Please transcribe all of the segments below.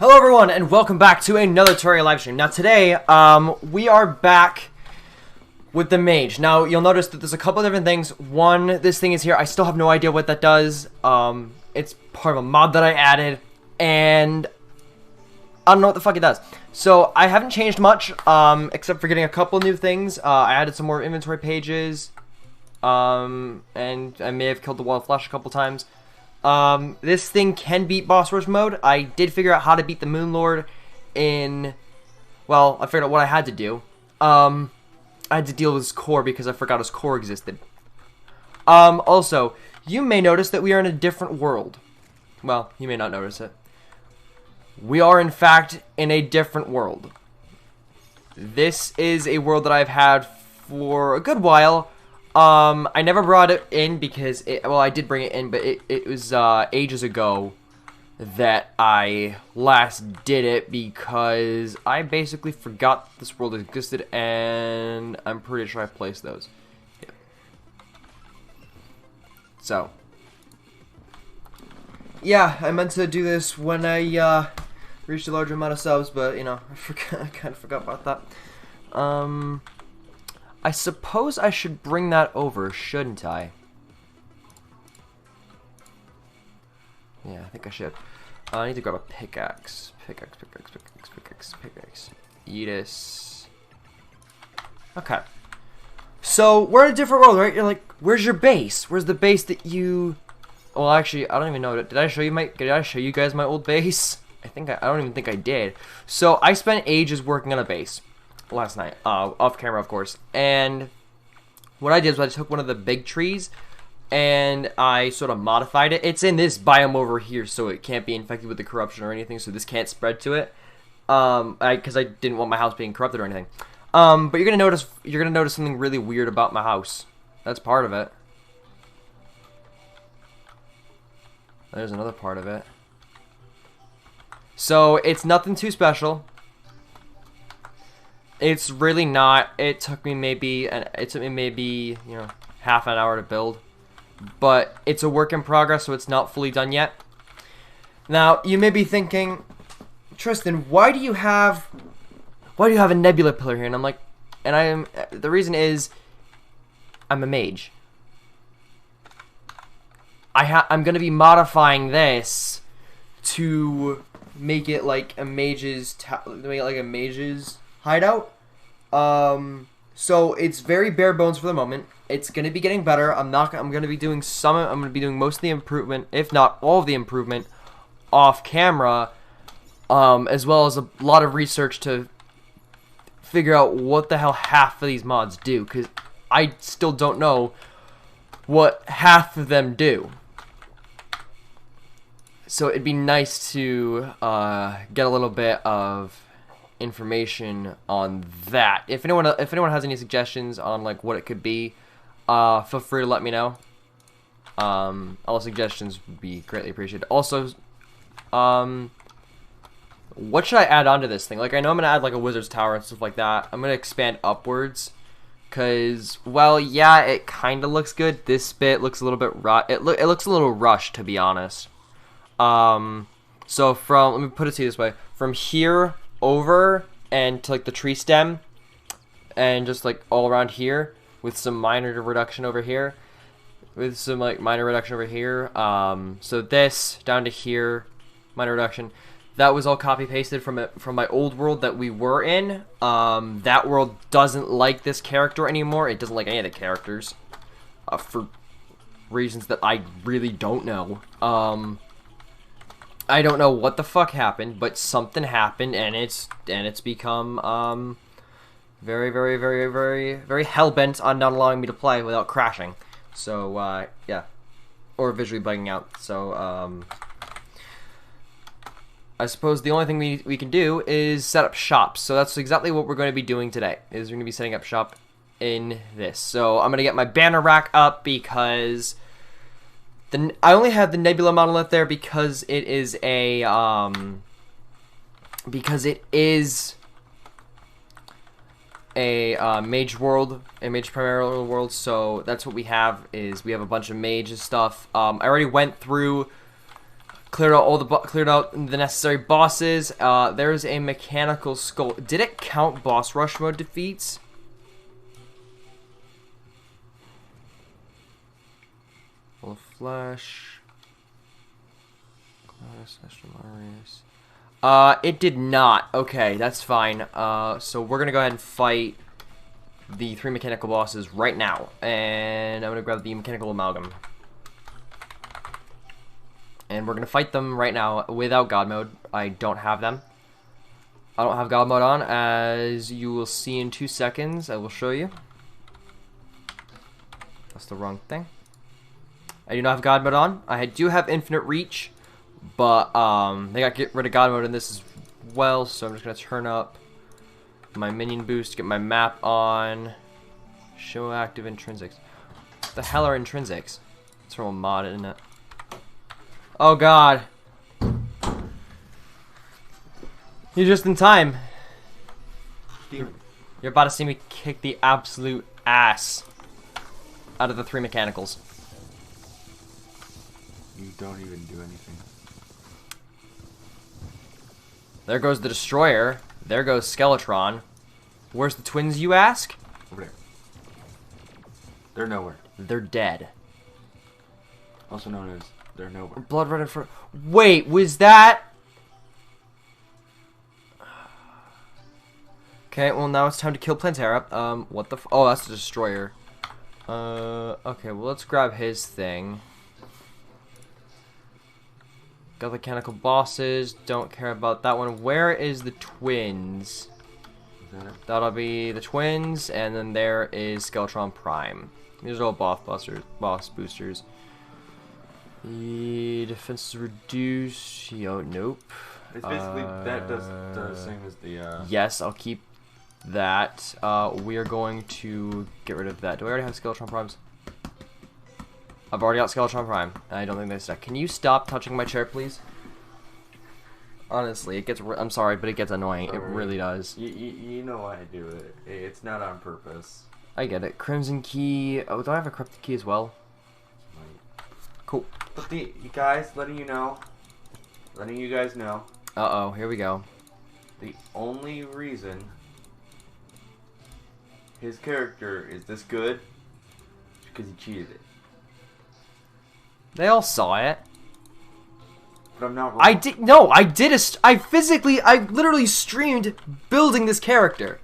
Hello everyone, and welcome back to another Terraria livestream. Now today, we are back with the Mage. Now, you'll notice that there's a couple of different things. One, this thing is here. I still have no idea what that does. It's part of a mod that I added, and I don't know what the fuck it does. So, I haven't changed much, except for getting a couple new things. I added some more inventory pages, and I may have killed the wall of flesh a couple times. This thing can beat boss rush mode. I did figure out how to beat the Moon Lord in, well, I figured out what I had to do. I had to deal with his core because I forgot his core existed. Also, you may notice that we are in a different world. Well, you may not notice it. We are, in fact, in a different world. This is a world that I've had for a good while. I never brought it in because well, I did bring it in, but it was, ages ago that I last did it because I basically forgot this world existed, and I'm pretty sure I placed those. Yeah. So. Yeah, I meant to do this when I, reached a larger amount of subs, but, you know, I kind of forgot about that. I suppose I should bring that over, shouldn't I? Yeah, I think I should. I need to grab a pickaxe. Pickaxe. Edis. Okay. So, we're in a different world, right? You're like, where's your base? Where's the base that you... Well, actually, I don't even know. Did I show you guys my old base? I don't even think I did. So, I spent ages working on a base last night, off camera, of course, and what I did was I took one of the big trees and I sort of modified it. It's in this biome over here, so it can't be infected with the corruption or anything, so this can't spread to it, because I didn't want my house being corrupted or anything. But you're gonna notice something really weird about my house. That's part of it. There's another part of it. So it's nothing too special. It's really not. It took me maybe, you know, half an hour to build, but it's a work in progress, so it's not fully done yet. Now, you may be thinking, Tristan, why do you have a nebula pillar here? And I'm like, the reason is, I'm a mage. I'm gonna be modifying this to make it like a mage's hideout. So it's very bare bones for the moment. It's gonna be getting better. I'm gonna be doing most of the improvement, if not all of the improvement, off camera, as well as a lot of research to figure out what the hell half of these mods do, because I still don't know what half of them do. So it'd be nice to get a little bit of information on that. If anyone has any suggestions on like what it could be, feel free to let me know. All suggestions would be greatly appreciated. Also, what should I add onto this thing? Like, I know I'm gonna add like a wizard's tower and stuff like that. I'm gonna expand upwards, cause, well, yeah, it kind of looks good. This bit looks a little bit it looks a little rushed, to be honest. So let me put it to you this way: from here over and to like the tree stem, and just like all around here, with some minor reduction over here, so this down to here, minor reduction. That was all copy pasted from my old world that we were in. That world doesn't like this character anymore. It doesn't like any of the characters, for reasons that I really don't know. I don't know what the fuck happened, but something happened, and it's become very, very, very, very, very hell-bent on not allowing me to play without crashing. So yeah, or visually bugging out. So I suppose the only thing we can do is set up shops. So that's exactly what we're going to be doing today. Is we're going to be setting up shop in this. So I'm going to get my banner rack up because I only have the Nebula monolith there because it is a mage world, a mage primary world. So that's what we have. We have a bunch of mage stuff. I already went through Cleared out the necessary bosses. There's a mechanical skull. Did it count boss rush mode defeats? Full of flesh. It did not. Okay, that's fine. So we're gonna go ahead and fight the 3 mechanical bosses right now, and I'm gonna grab the mechanical amalgam. And we're going to fight them right now without God mode. I don't have them. I don't have God mode on, as you will see in 2 seconds. I will show you. That's the wrong thing. I do not have God mode on. I do have infinite reach, but they got to get rid of God mode in this as well, so I'm just going to turn up my minion boost, get my map on. Show active intrinsics. What the hell are intrinsics? It's from a mod, isn't it? Oh god. You're just in time. You're about to see me kick the absolute ass out of the 3 mechanicals. You don't even do anything. There goes the destroyer. There goes Skeletron. Where's the twins, you ask? Over there. They're nowhere. They're dead. Also known as they're nowhere. Blood running for. Wait, was that? Okay, well now it's time to kill Plantera. What the? Oh, that's the destroyer. Okay, well let's grab his thing. Got the mechanical bosses. Don't care about that one. Where is the twins? Is that it? That'll be the twins, and then there is Skeletron Prime. These are all boss boosters. The defense is reduced. Yo, nope. It's basically that does the same as the. Yes, I'll keep that. We are going to get rid of that. Do I already have Skeletron Primes? I've already got Skeletron Prime. I don't think they stuck. Can you stop touching my chair, please? Honestly, it gets. I'm sorry, but it gets annoying. It really does. You know why I do it. It's not on purpose. I get it. Crimson Key. Oh, do I have a Cryptic Key as well? Cool. But you guys, letting you guys know. Uh-oh, here we go. The only reason his character is this good is because he cheated it. They all saw it. But I'm not wrong. I literally streamed building this character.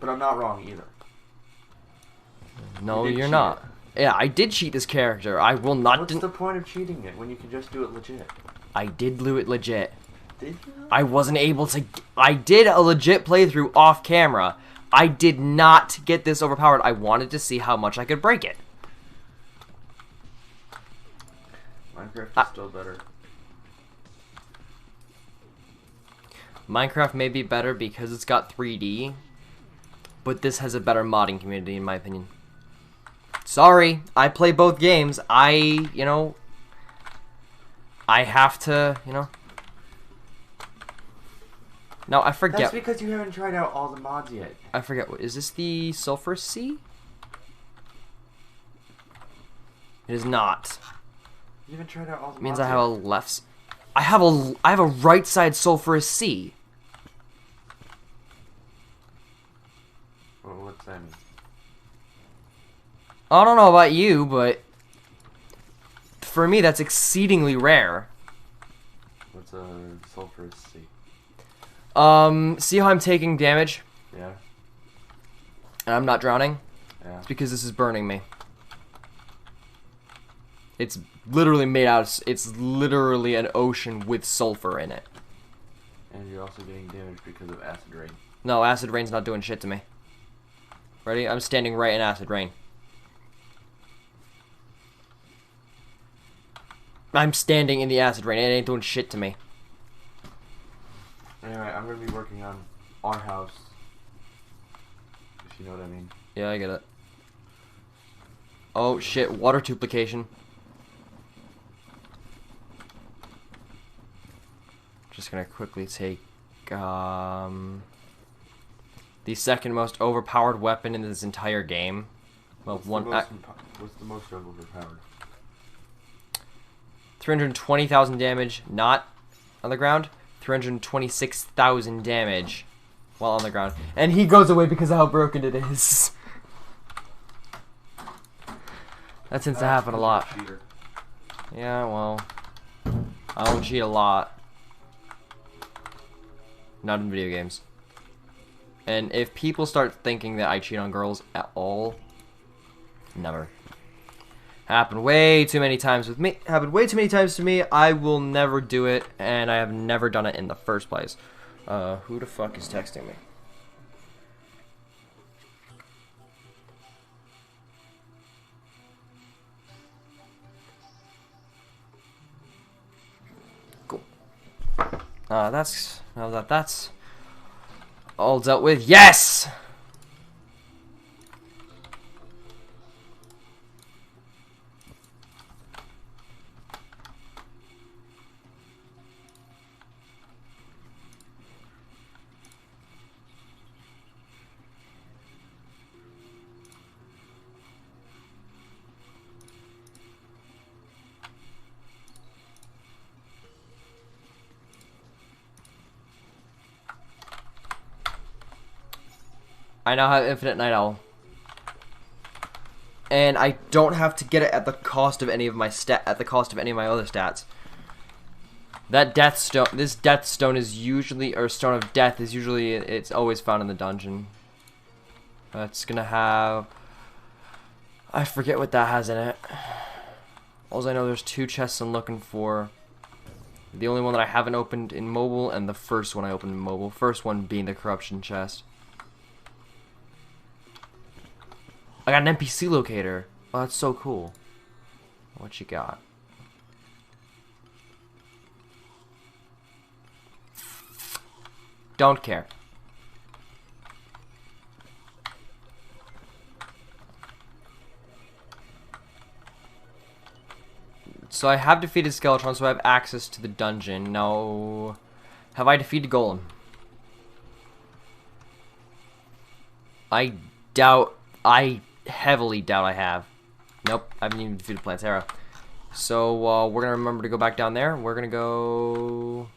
But I'm not wrong either. No, you're not. Yeah, I did cheat this character. I will not. What's the point of cheating it when you can just do it legit? I did do it legit. Did you? I wasn't able to. I did a legit playthrough off camera. I did not get this overpowered. I wanted to see how much I could break it. Minecraft is still better. Minecraft may be better because it's got 3D, but this has a better modding community in my opinion. Sorry, I play both games. I have to, No, I forget. That's because you haven't tried out all the mods yet. I forget. What is this? The Sulfur Sea? It is not. You haven't tried out all the mods. It means I have a left. I have a right side Sulfurous Sea. Well, what's that mean? I don't know about you, but for me that's exceedingly rare. What's a sulfurous sea? See how I'm taking damage? Yeah. And I'm not drowning? Yeah. It's because this is burning me. It's literally made out of, it's literally an ocean with sulfur in it. And you're also getting damaged because of acid rain. No, acid rain's not doing shit to me. Ready? I'm standing right in acid rain. I'm standing in the acid rain. It ain't doing shit to me. Anyway, I'm going to be working on our house. If you know what I mean. Yeah, I get it. Oh shit, water duplication. Just gonna quickly take the second most overpowered weapon in this entire game. Well, What's the most overpowered? 320,000 damage, not on the ground. 326,000 damage while on the ground. And he goes away because of how broken it is. That tends to happen a lot. Yeah, well, I don't cheat a lot. Not in video games. And if people start thinking that I cheat on girls at all, never. Happened way too many times with me. Happened way too many times to me. I will never do it, and I have never done it in the first place. Who the fuck is texting me? Cool. That's now that's all dealt with. Yes. I now have infinite night owl. And I don't have to get it at the cost of any of my other stats. That death stone, this death stone is usually, or stone of death is usually, it's always found in the dungeon. It's gonna have, I forget what that has in it. All I know, there's 2 chests I'm looking for. The only one that I haven't opened in mobile, and the first one I opened in mobile. First one being the corruption chest. I got an NPC locator. Oh, that's so cool. What you got? Don't care. So I have defeated Skeletron, so I have access to the dungeon. Now, have I defeated Golem? I heavily doubt I have. Nope, I haven't even defeated Plantera. So we're gonna remember to go back down there. We're gonna go.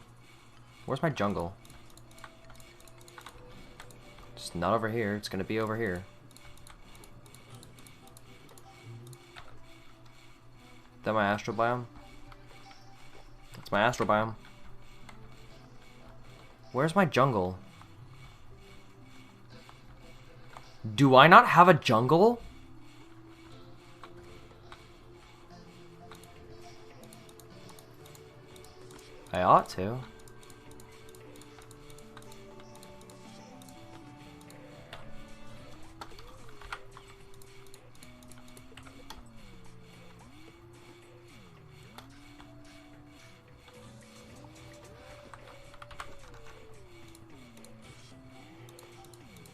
Where's my jungle? It's not over here. It's gonna be over here. Is that my astral biome? That's my astral biome. Where's my jungle? Do I not have a jungle? I ought to.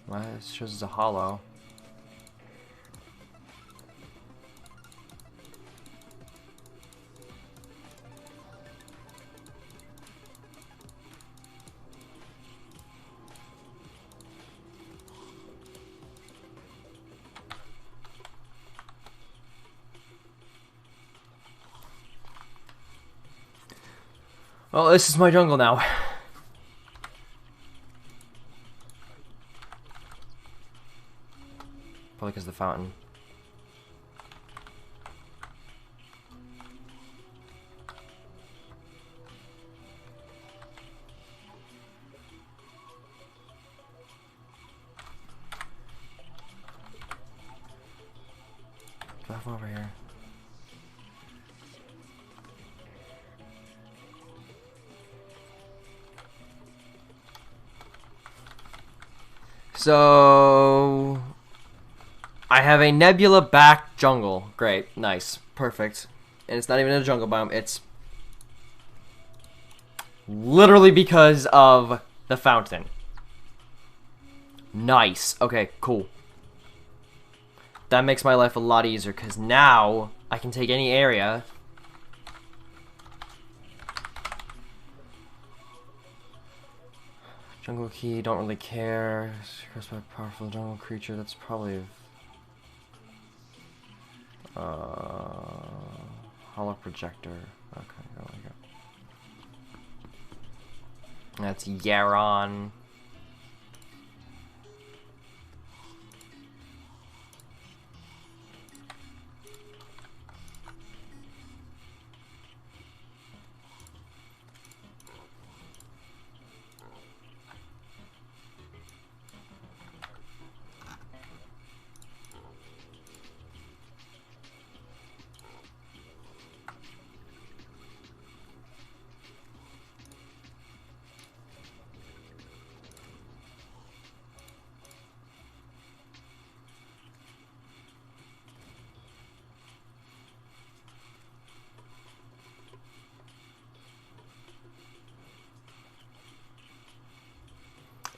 Well, it shows it's a hollow. Well, this is my jungle now. Probably because of the fountain. Drive over here. So I have a nebula back jungle. Great, nice, perfect. And it's not even a jungle biome, it's literally because of the fountain. Nice. Okay, cool. That makes my life a lot easier because now I can take any area. Jungle key, don't really care. Cursed by a powerful jungle creature, that's probably Hollow projector. Okay, there we go. That's Yaron.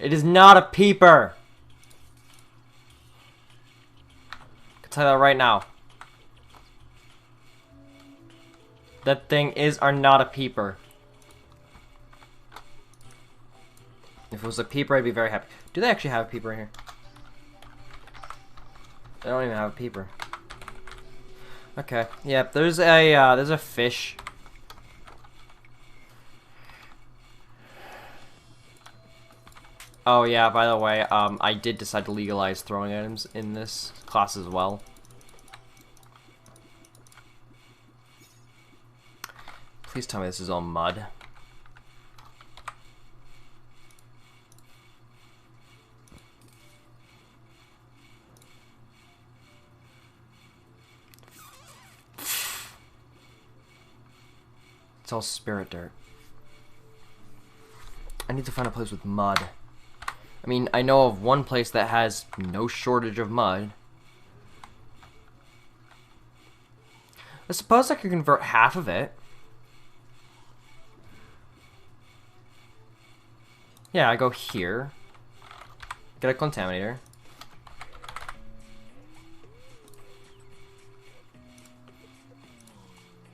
It is not a peeper. I can tell you that right now. That thing are not a peeper. If it was a peeper, I'd be very happy. Do they actually have a peeper in here? They don't even have a peeper. Okay. Yep. There's a fish. Oh yeah, by the way, I did decide to legalize throwing items in this class as well. Please tell me this is all mud. It's all spirit dirt. I need to find a place with mud. I mean, I know of one place that has no shortage of mud. I suppose I could convert half of it. Yeah, I go here. Get a contaminator.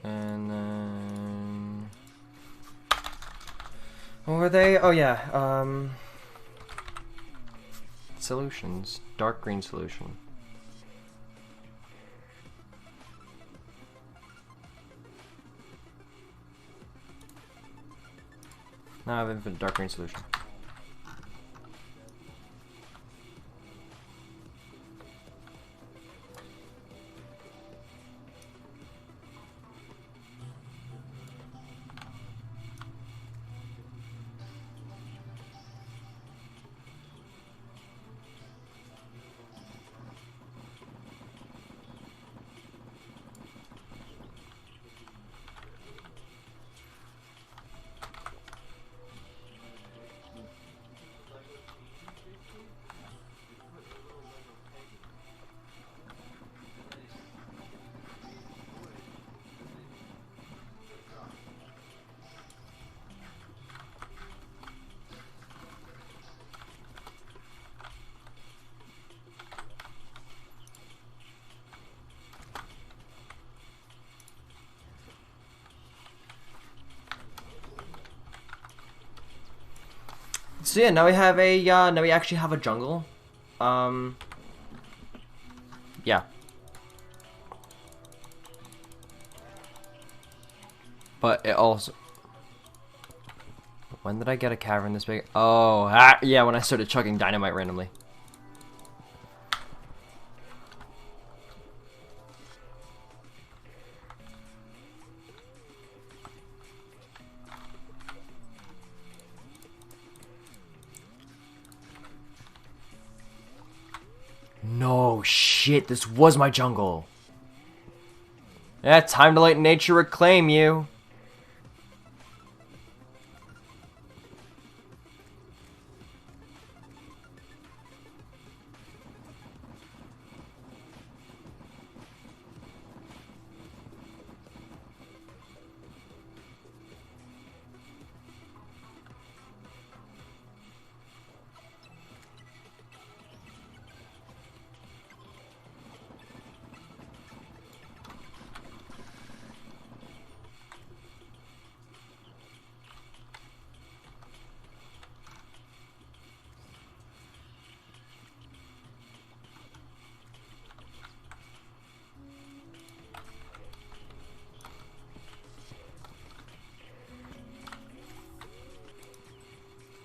And then... what were they? Oh yeah, solutions. Dark green solution. Now I have infinite dark green solution. So yeah, now we have a now we actually have a jungle. Yeah. But it also... when did I get a cavern this big? Oh, yeah, when I started chugging dynamite randomly. No shit, this was my jungle. Yeah, time to let nature reclaim you.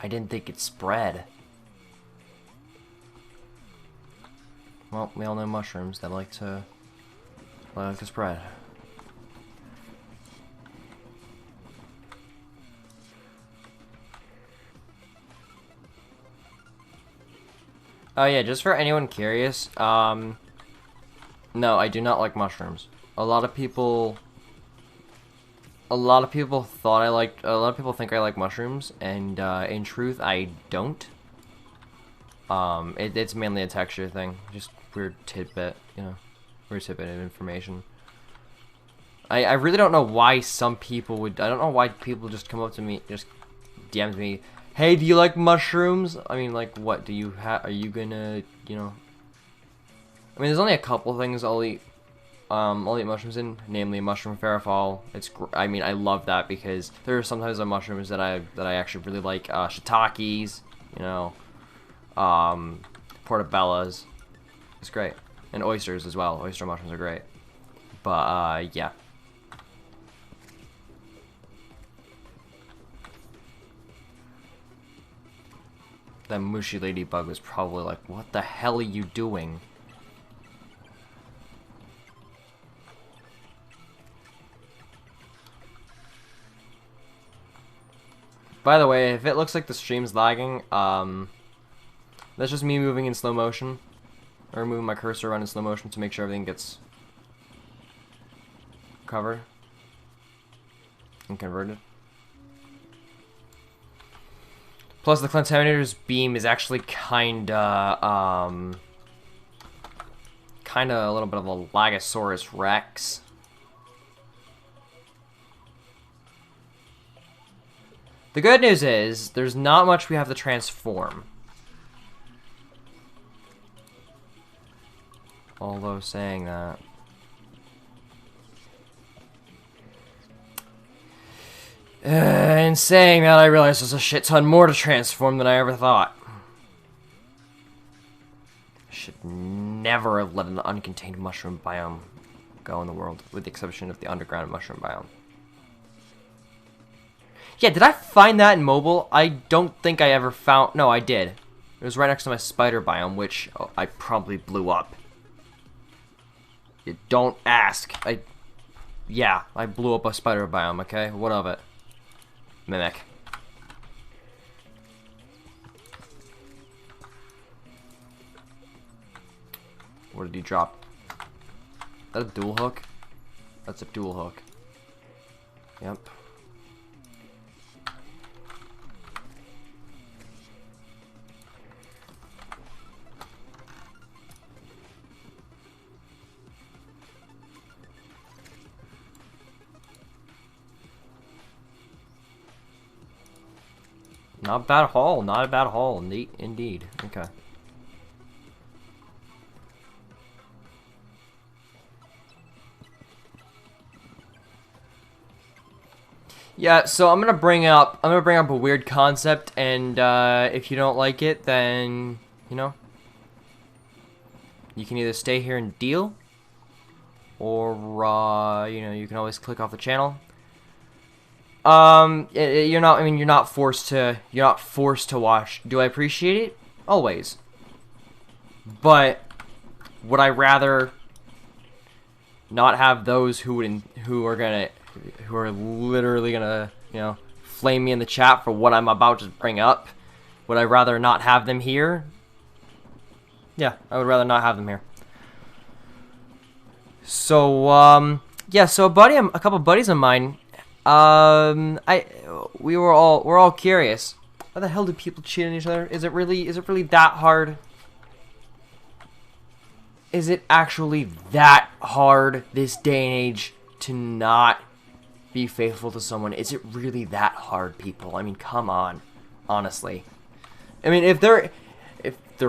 I didn't think it spread. Well, we all know mushrooms that like to spread. Oh yeah, just for anyone curious, no, I do not like mushrooms. A lot of people thought I liked, a lot of people think I like mushrooms, and in truth, I don't. It's mainly a texture thing, just weird tidbit, you know, weird tidbit of information. I really don't know why some people would, I don't know why people just come up to me, just DMs me, hey, do you like mushrooms? I mean, like, what, do you are you gonna, you know, I mean, there's only a couple things I'll eat mushrooms in, namely mushroom farfalle. I mean, I love that because there are sometimes mushrooms that I actually really like, shiitakes, you know, portobellas. It's great, and oysters as well. Oyster mushrooms are great, but yeah. That mushy ladybug was probably like, what the hell are you doing? By the way, if it looks like the stream's lagging, that's just me moving in slow motion. Or moving my cursor around in slow motion to make sure everything gets covered and converted. Plus, the Contaminator's beam is actually kinda a little bit of a Lagosaurus Rex. The good news is, there's not much we have to transform. Although saying that... in saying that, I realize there's a shit ton more to transform than I ever thought. I should never have let an uncontained mushroom biome go in the world, with the exception of the underground mushroom biome. Yeah, did I find that in mobile? I don't think I ever found... No, I did. It was right next to my spider biome, which I probably blew up. You don't ask. Yeah, I blew up a spider biome, okay? What of it? Mimic. What did he drop? Is that a dual hook? That's a dual hook. Yep. Not a bad haul, not a bad haul, indeed. Okay. Yeah, so I'm gonna bring up a weird concept, and if you don't like it, then you know, you can either stay here and deal, or you know, you can always click off the channel. You're not forced to watch. Do I appreciate it? Always. But would I rather not have those who are literally gonna, you know, flame me in the chat for what I'm about to bring up? Would I rather not have them here? Yeah, I would rather not have them here. So, yeah, so a couple buddies of mine, we're all curious. Why the hell do people cheat on each other? Is it really that hard? Is it actually that hard this day and age to not be faithful to someone? Is it really that hard, people? I mean, come on, honestly. I mean, if they're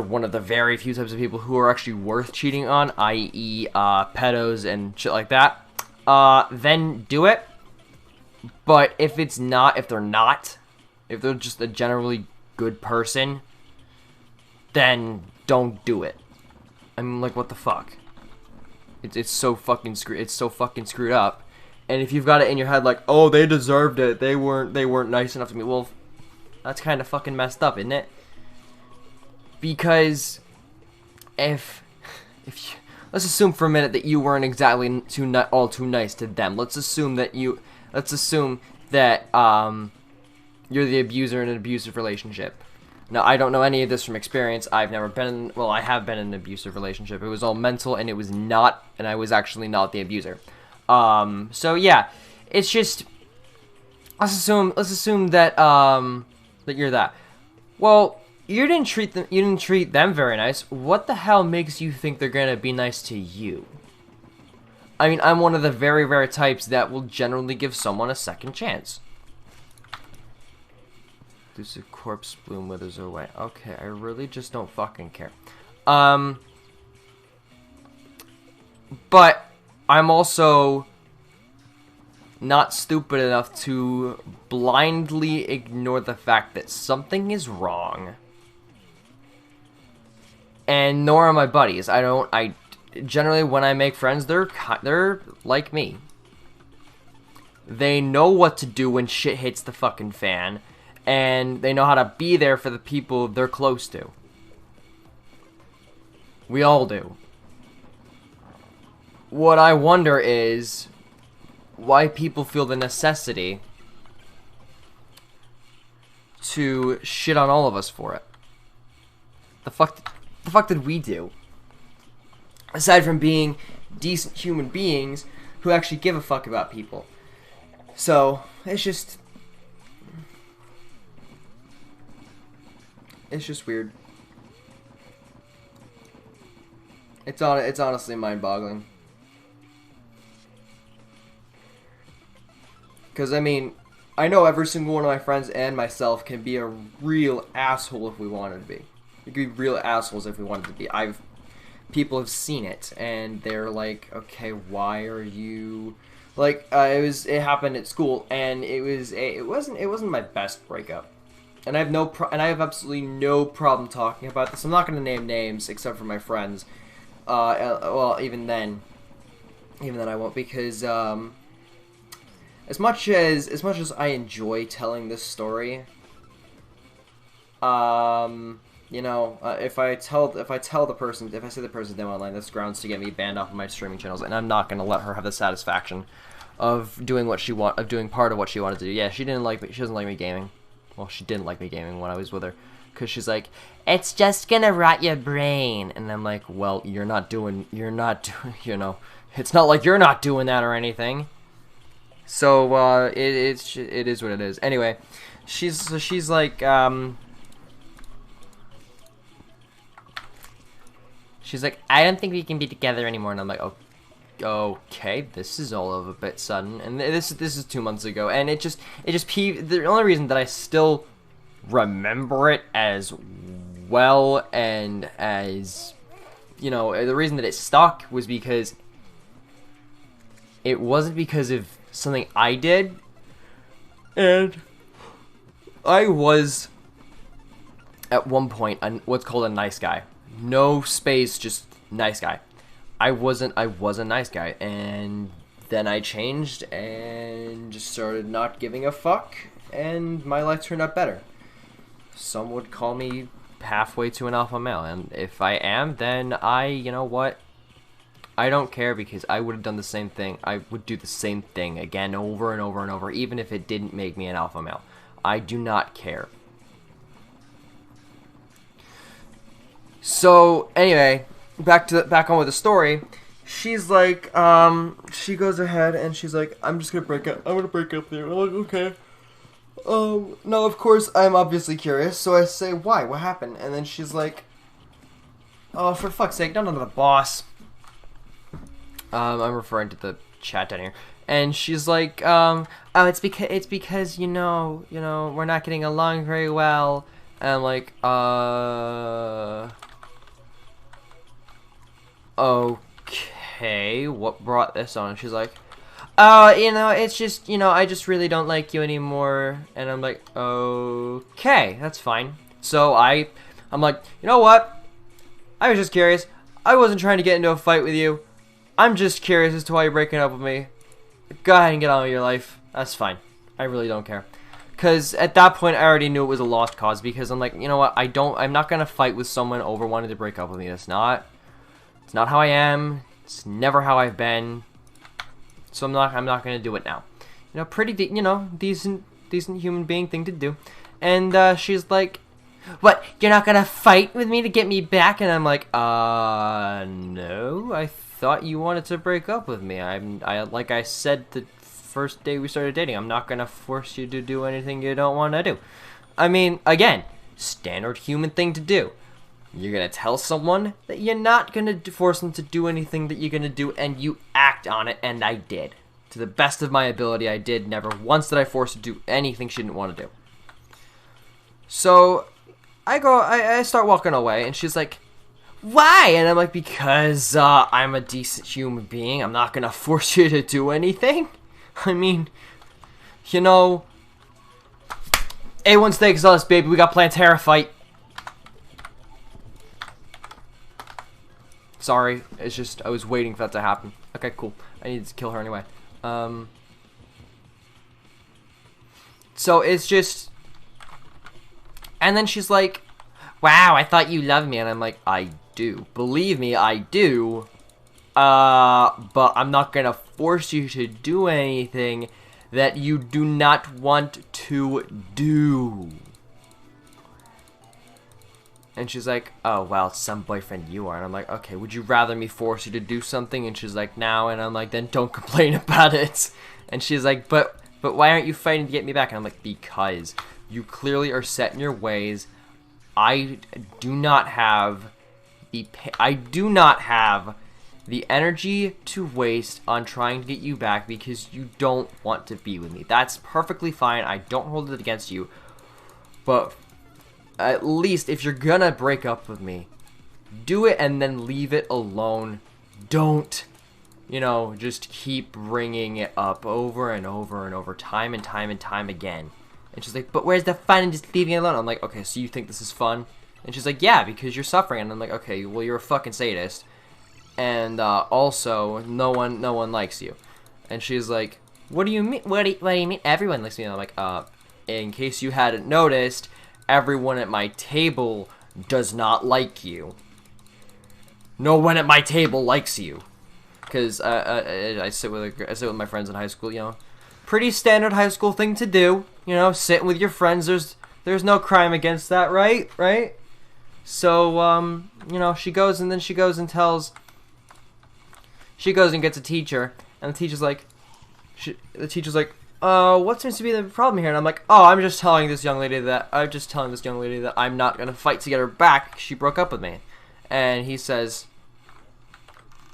one of the very few types of people who are actually worth cheating on, i.e., pedos and shit like that, then do it. But if they're just a generally good person, then don't do it. I mean, like, what the fuck? It's so fucking screwed up. And if you've got it in your head like, oh, they deserved it, they weren't nice enough to me, well, That's kind of fucking messed up, isn't it? Because if you, let's assume for a minute that you weren't exactly all too nice to them. Let's assume that you're the abuser in an abusive relationship. Now, I don't know any of this from experience. I've never been well, I have been in an abusive relationship. It was all mental, and I was actually not the abuser. So yeah, it's just, let's assume that that you're that. Well, you didn't treat them very nice. What the hell makes you think they're gonna be nice to you? I mean, I'm one of the very rare types that will generally give someone a second chance. There's a corpse bloom withers away. Okay, I really just don't fucking care. But I'm also not stupid enough to blindly ignore the fact that something is wrong. And nor are my buddies. I generally, when I make friends, they're like me. They know what to do when shit hits the fucking fan, and they know how to be there for the people they're close to. We all do. What I wonder is why people feel the necessity to shit on all of us for it. The fuck did we do? Aside from being decent human beings who actually give a fuck about people. So, it's just weird. It's honestly mind-boggling. Because, I mean, I know every single one of my friends and myself can be a real asshole if we wanted to be. We could be real assholes if we wanted to be. People have seen it, and they're like, okay, why are you... Like, it happened at school, and it wasn't my best breakup. And I have absolutely no problem talking about this. I'm not going to name names, except for my friends. Well, even then I won't, because, as much as I enjoy telling this story, you know, if I say the person's name online, that's grounds to get me banned off of my streaming channels, and I'm not gonna let her have the satisfaction of doing part of what she wanted to do. Yeah, she doesn't like me gaming. Well, she didn't like me gaming when I was with her, because she's like, it's just gonna rot your brain, and I'm like, well, you're not doing, you know, it's not like you're not doing that or anything. So it is what it is. Anyway, she's like, she's like, I don't think we can be together anymore, and I'm like, oh, okay, this is all of a bit sudden, and this is 2 months ago, and it just peeved. The only reason that I still remember it as well, and as, you know, the reason that it stuck was because it wasn't because of something I did, and I was at one point what's called a nice guy. No space, just nice guy. I was a nice guy, and then I changed and just started not giving a fuck, and my life turned out better. Some would call me halfway to an alpha male, and if I am, then you know what? I don't care, because I would have done the same thing. I would do the same thing again over and over and over, even if it didn't make me an alpha male. I do not care. So, anyway, back on with the story. She's like, she goes ahead and she's like, I'm gonna break up with you. I'm like, okay. No, of course, I'm obviously curious, so I say, why? What happened? And then she's like, oh, for fuck's sake, none of the boss. I'm referring to the chat down here. And she's like, oh, it's because, you know, we're not getting along very well. And I'm like, okay, what brought this on? And she's like, oh, you know, it's just, you know, I just really don't like you anymore. And I'm like, okay, that's fine. So I'm like, you know what? I was just curious. I wasn't trying to get into a fight with you. I'm just curious as to why you're breaking up with me. Go ahead and get on with your life. That's fine. I really don't care. Because at that point, I already knew it was a lost cause. Because I'm like, you know what? I'm not gonna fight with someone over wanting to break up with me. It's not how I am. It's never how I've been. So I'm not gonna do it now. You know, decent human being thing to do. And she's like, what? You're not gonna fight with me to get me back? And I'm like, no. I thought you wanted to break up with me. Like I said the first day we started dating, I'm not gonna force you to do anything you don't want to do. I mean, again, standard human thing to do. You're gonna tell someone that you're not gonna force them to do anything that you're gonna do, and you act on it, and I did. To the best of my ability, I did. Never once did I force her to do anything she didn't want to do. So, I start walking away, and she's like, why? And I'm like, because I'm a decent human being. I'm not gonna force you to do anything. I mean, you know, A1 steak sauce, baby. We got Plantera fight. Sorry, it's just I was waiting for that to happen. Okay, cool. I needed to kill her anyway. So it's just, and then she's like, wow, I thought you loved me. And I'm like, I do. Believe me, I do. But I'm not gonna force you to do anything that you do not want to do. And she's like, oh, well, it's some boyfriend you are. And I'm like, okay, would you rather me force you to do something? And she's like, no. And I'm like, then don't complain about it. And she's like, but why aren't you fighting to get me back? And I'm like, because you clearly are set in your ways. I do not have the energy to waste on trying to get you back because you don't want to be with me. That's perfectly fine. I don't hold it against you. But at least if you're gonna break up with me, do it and then leave it alone. Don't, you know, just keep bringing it up over and over and over, time and time and time again. And she's like, but where's the fun in just leaving it alone? I'm like, okay, so you think this is fun? And she's like, yeah, because you're suffering. And I'm like, okay, well, you're a fucking sadist. And also, no one likes you. And she's like, what do you mean? What do you mean everyone likes me? And I'm like, in case you hadn't noticed, everyone at my table does not like you. No one at my table likes you. Because I sit with my friends in high school, you know. Pretty standard high school thing to do. You know, sitting with your friends. There's no crime against that, right? Right? So, you know, she goes and tells... She goes and gets a teacher, and the teacher's like, what seems to be the problem here? And I'm like, oh, I'm just telling this young lady that I'm not gonna fight to get her back. She broke up with me. And he says,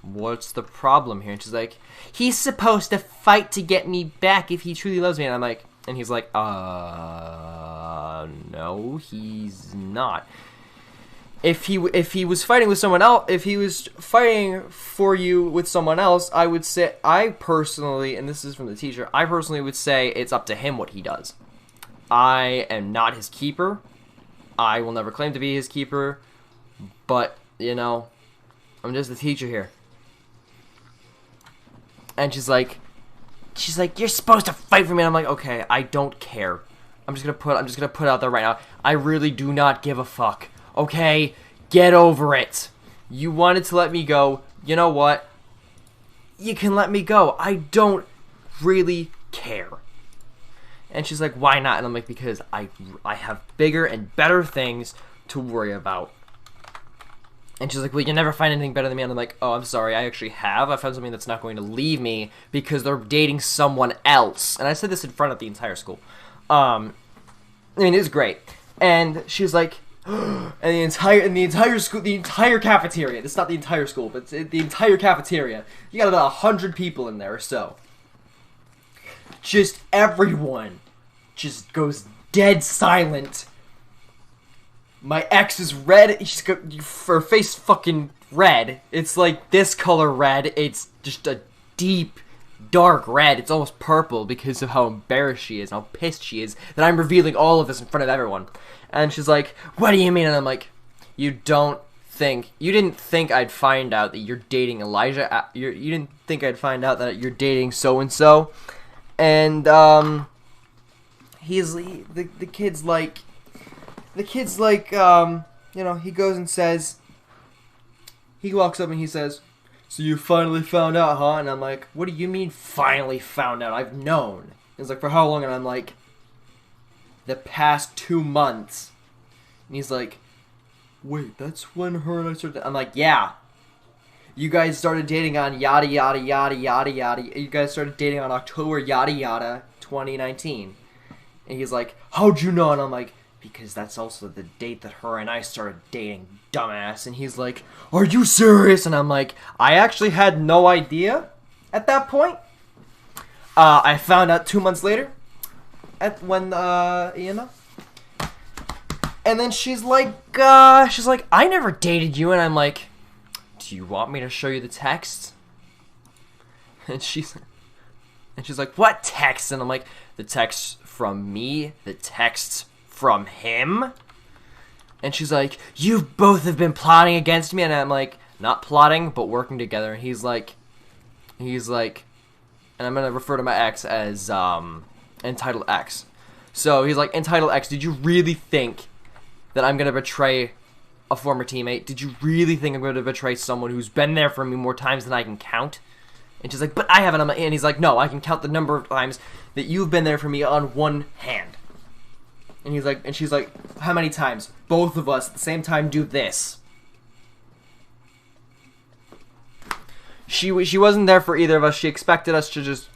what's the problem here? And she's like, he's supposed to fight to get me back if he truly loves me. And I'm like, and he's like, no, he's not. If he was fighting with someone else, if he was fighting for you with someone else, I would say, I personally, and this is from the teacher, I personally would say it's up to him what he does. I am not his keeper. I will never claim to be his keeper. But, you know, I'm just the teacher here. And she's like, you're supposed to fight for me. And I'm like, okay, I don't care. I'm just gonna put it out there right now. I really do not give a fuck. Okay, get over it. You wanted to let me go. You know what? You can let me go. I don't really care. And she's like, why not? And I'm like, because I have bigger and better things to worry about. And she's like, well, you never find anything better than me. And I'm like, oh, I'm sorry, I actually have. I found something that's not going to leave me because they're dating someone else. And I said this in front of the entire school. I mean, it's great. And she's like, and the entire school, the entire cafeteria. It's not the entire school, but the entire cafeteria. You got about 100 people in there or so. Just everyone just goes dead silent. My ex is red. She's got her face fucking red. It's like this color red. It's just a deep, dark red. It's almost purple because of how embarrassed she is and how pissed she is that I'm revealing all of this in front of everyone. And she's like, what do you mean? And I'm like, you didn't think I'd find out that you're dating Elijah. You didn't think I'd find out that you're dating so-and-so. And, the kid's like, you know, he goes and says, he walks up and he says, "So you finally found out, huh?" And I'm like, "What do you mean finally found out? I've known." He's like, "For how long?" And I'm like, "The past 2 months." And he's like, "Wait, that's when her and I started." I'm like, "Yeah. You guys started dating on yada yada yada yada yada. You guys started dating on October yada yada 2019. And he's like, "How'd you know?" And I'm like, "Because that's also the date that her and I started dating, dumbass." And he's like, "Are you serious?" And I'm like, "I actually had no idea at that point. I found out 2 months later, when you know." And then she's like, "I never dated you." And I'm like, "Do you want me to show you the text?" And she's like, "What text?" And I'm like, "The text from me, the text from him." And she's like, "You both have been plotting against me." And I'm like, "Not plotting, but working together." And he's like, and I'm gonna refer to my ex as Entitled X. So he's like, "Entitled X, did you really think that I'm gonna betray a former teammate? Did you really think I'm gonna betray someone who's been there for me more times than I can count?" And she's like, "But I haven't." And he's like, "No, I can count the number of times that you've been there for me on one hand." And he's like, and she's like, "How many times?" "Both of us at the same time do this." She wasn't there for either of us. She expected us to just...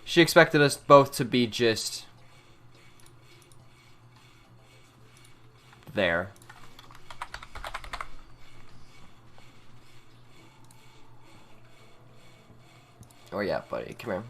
She expected us both to be just... there. Oh yeah, buddy, come here.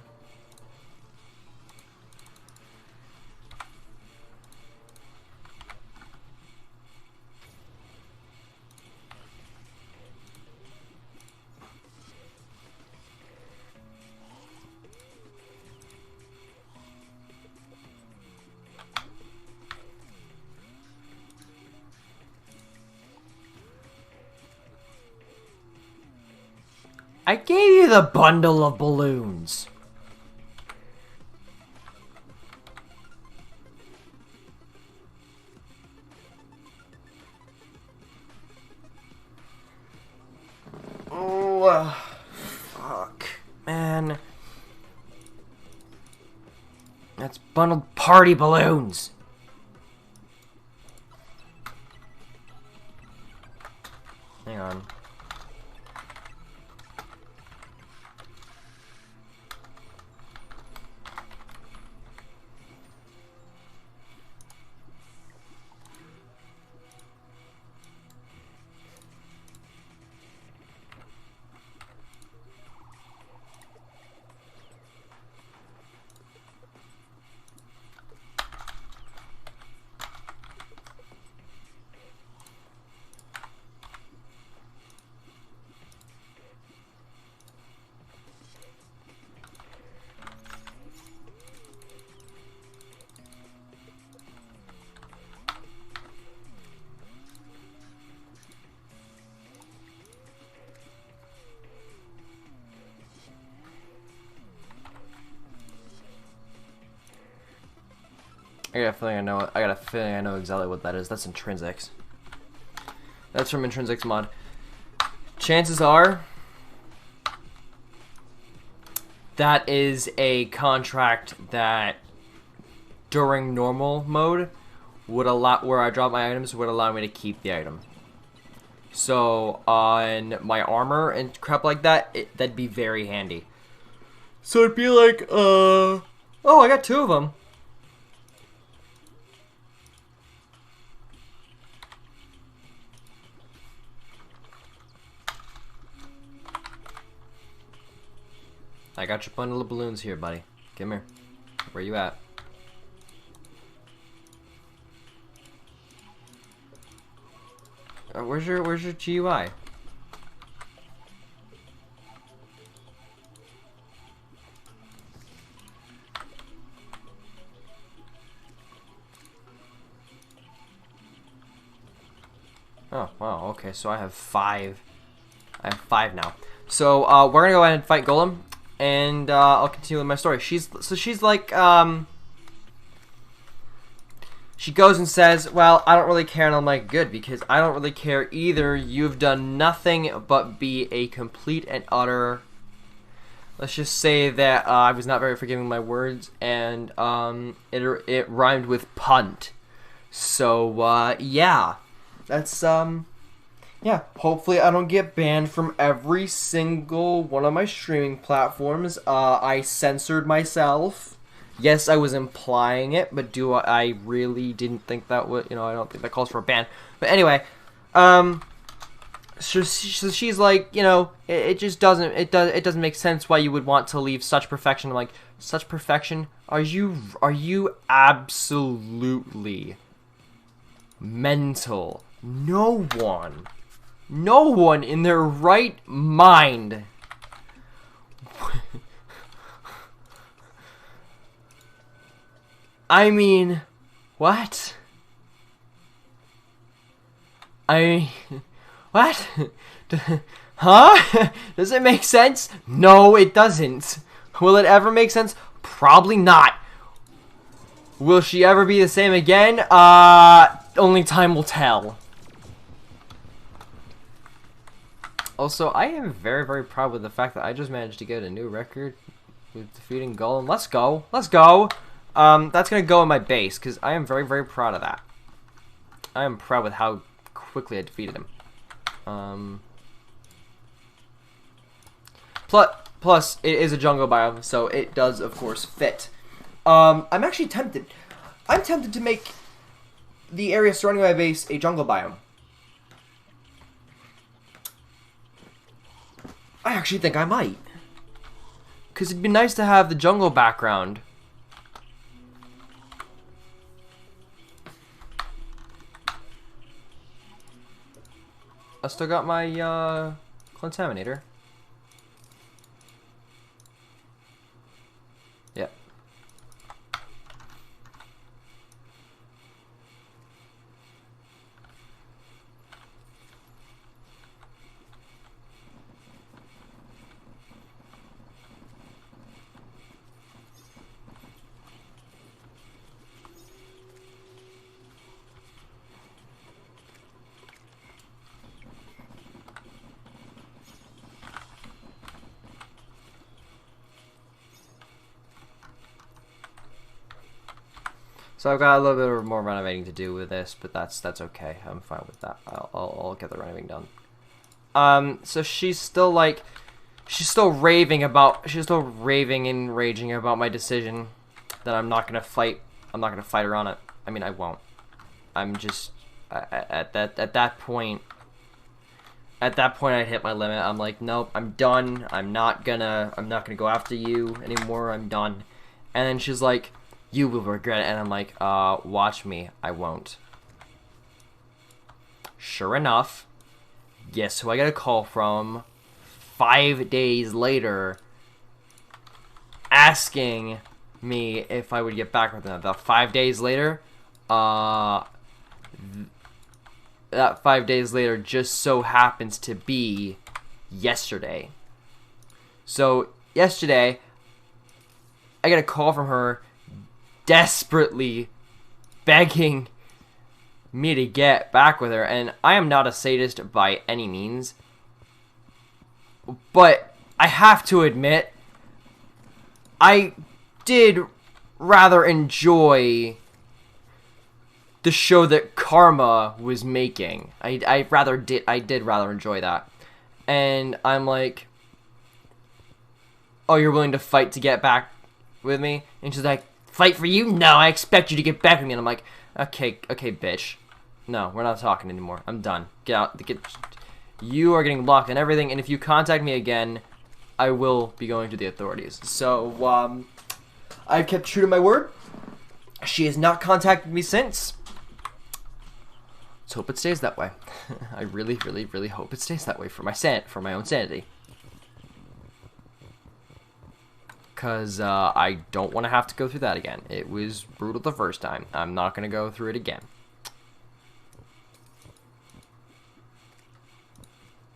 I gave you the bundle of balloons. Oh, fuck, man. That's bundled party balloons. Hang on. I got a feeling I know exactly what that is. That's Intrinsics. That's from Intrinsics mod. Chances are that is a contract that during normal mode would allow, where I drop my items, would allow me to keep the item. So on my armor and crap like that, that'd be very handy. So it'd be like, oh, I got 2 of them. I got your bundle of balloons here, buddy. Come here. Where you at? Where's your GUI? Oh, wow, okay, so I have 5. I have 5 now. So, we're gonna go ahead and fight Golem. and I'll continue with my story. She's like, she goes and says, well, I don't really care, and I'm like, good, because I don't really care either. You've done nothing but be a complete and utter, let's just say that I was not very forgiving with my words, and it rhymed with punt. So, yeah, that's, yeah, hopefully I don't get banned from every single one of my streaming platforms. I censored myself. Yes, I was implying it, but I really didn't think that would, I don't think that calls for a ban. But anyway, so she's like, it just doesn't make sense why you would want to leave such perfection. I'm like, such perfection? Are you absolutely mental? No one in their right mind I mean, what? What? Huh? Does it make sense? No, it doesn't. Will it ever make sense? Probably not. Will she ever be the same again? Only time will tell. Also, I am very, very proud with the fact that I just managed to get a new record with defeating Golem. Let's go. Let's go. That's gonna go in my base, because I am very, very proud of that. I am proud with how quickly I defeated him. Plus, it is a jungle biome, so it does, of course, fit. I'm actually tempted. I'm tempted to make the area surrounding my base a jungle biome. I actually think I might. Because it'd be nice to have the jungle background. I still got my, contaminator. Yep. So I've got a little bit more renovating to do with this, but that's okay. I'm fine with that. I'll get the renovating done. So she's still raving and raging about my decision that I'm not gonna fight. I'm not gonna fight her on it. I mean, I won't. I'm just at that point. At that point, I hit my limit. I'm like, nope, I'm done. I'm not gonna go after you anymore. I'm done. And then she's like, you will regret it. And I'm like, watch me. I won't. Sure enough, guess who I got a call from 5 days later asking me if I would get back with them. About 5 days later, that 5 days later just so happens to be yesterday. So, yesterday, I got a call from her desperately begging me to get back with her, and I am not a sadist by any means, but I have to admit I did rather enjoy the show that Karma was making. I did rather enjoy that. And I'm like, oh, you're willing to fight to get back with me? And she's like, fight for you? No, I expect you to get back with me. And I'm like, okay, bitch. No, we're not talking anymore. I'm done. Get out. You are getting blocked and everything, and if you contact me again, I will be going to the authorities. So, I've kept true to my word. She has not contacted me since. Let's hope it stays that way. I really, really, really hope it stays that way for my own sanity. Because I don't want to have to go through that again. It was brutal the first time. I'm not going to go through it again.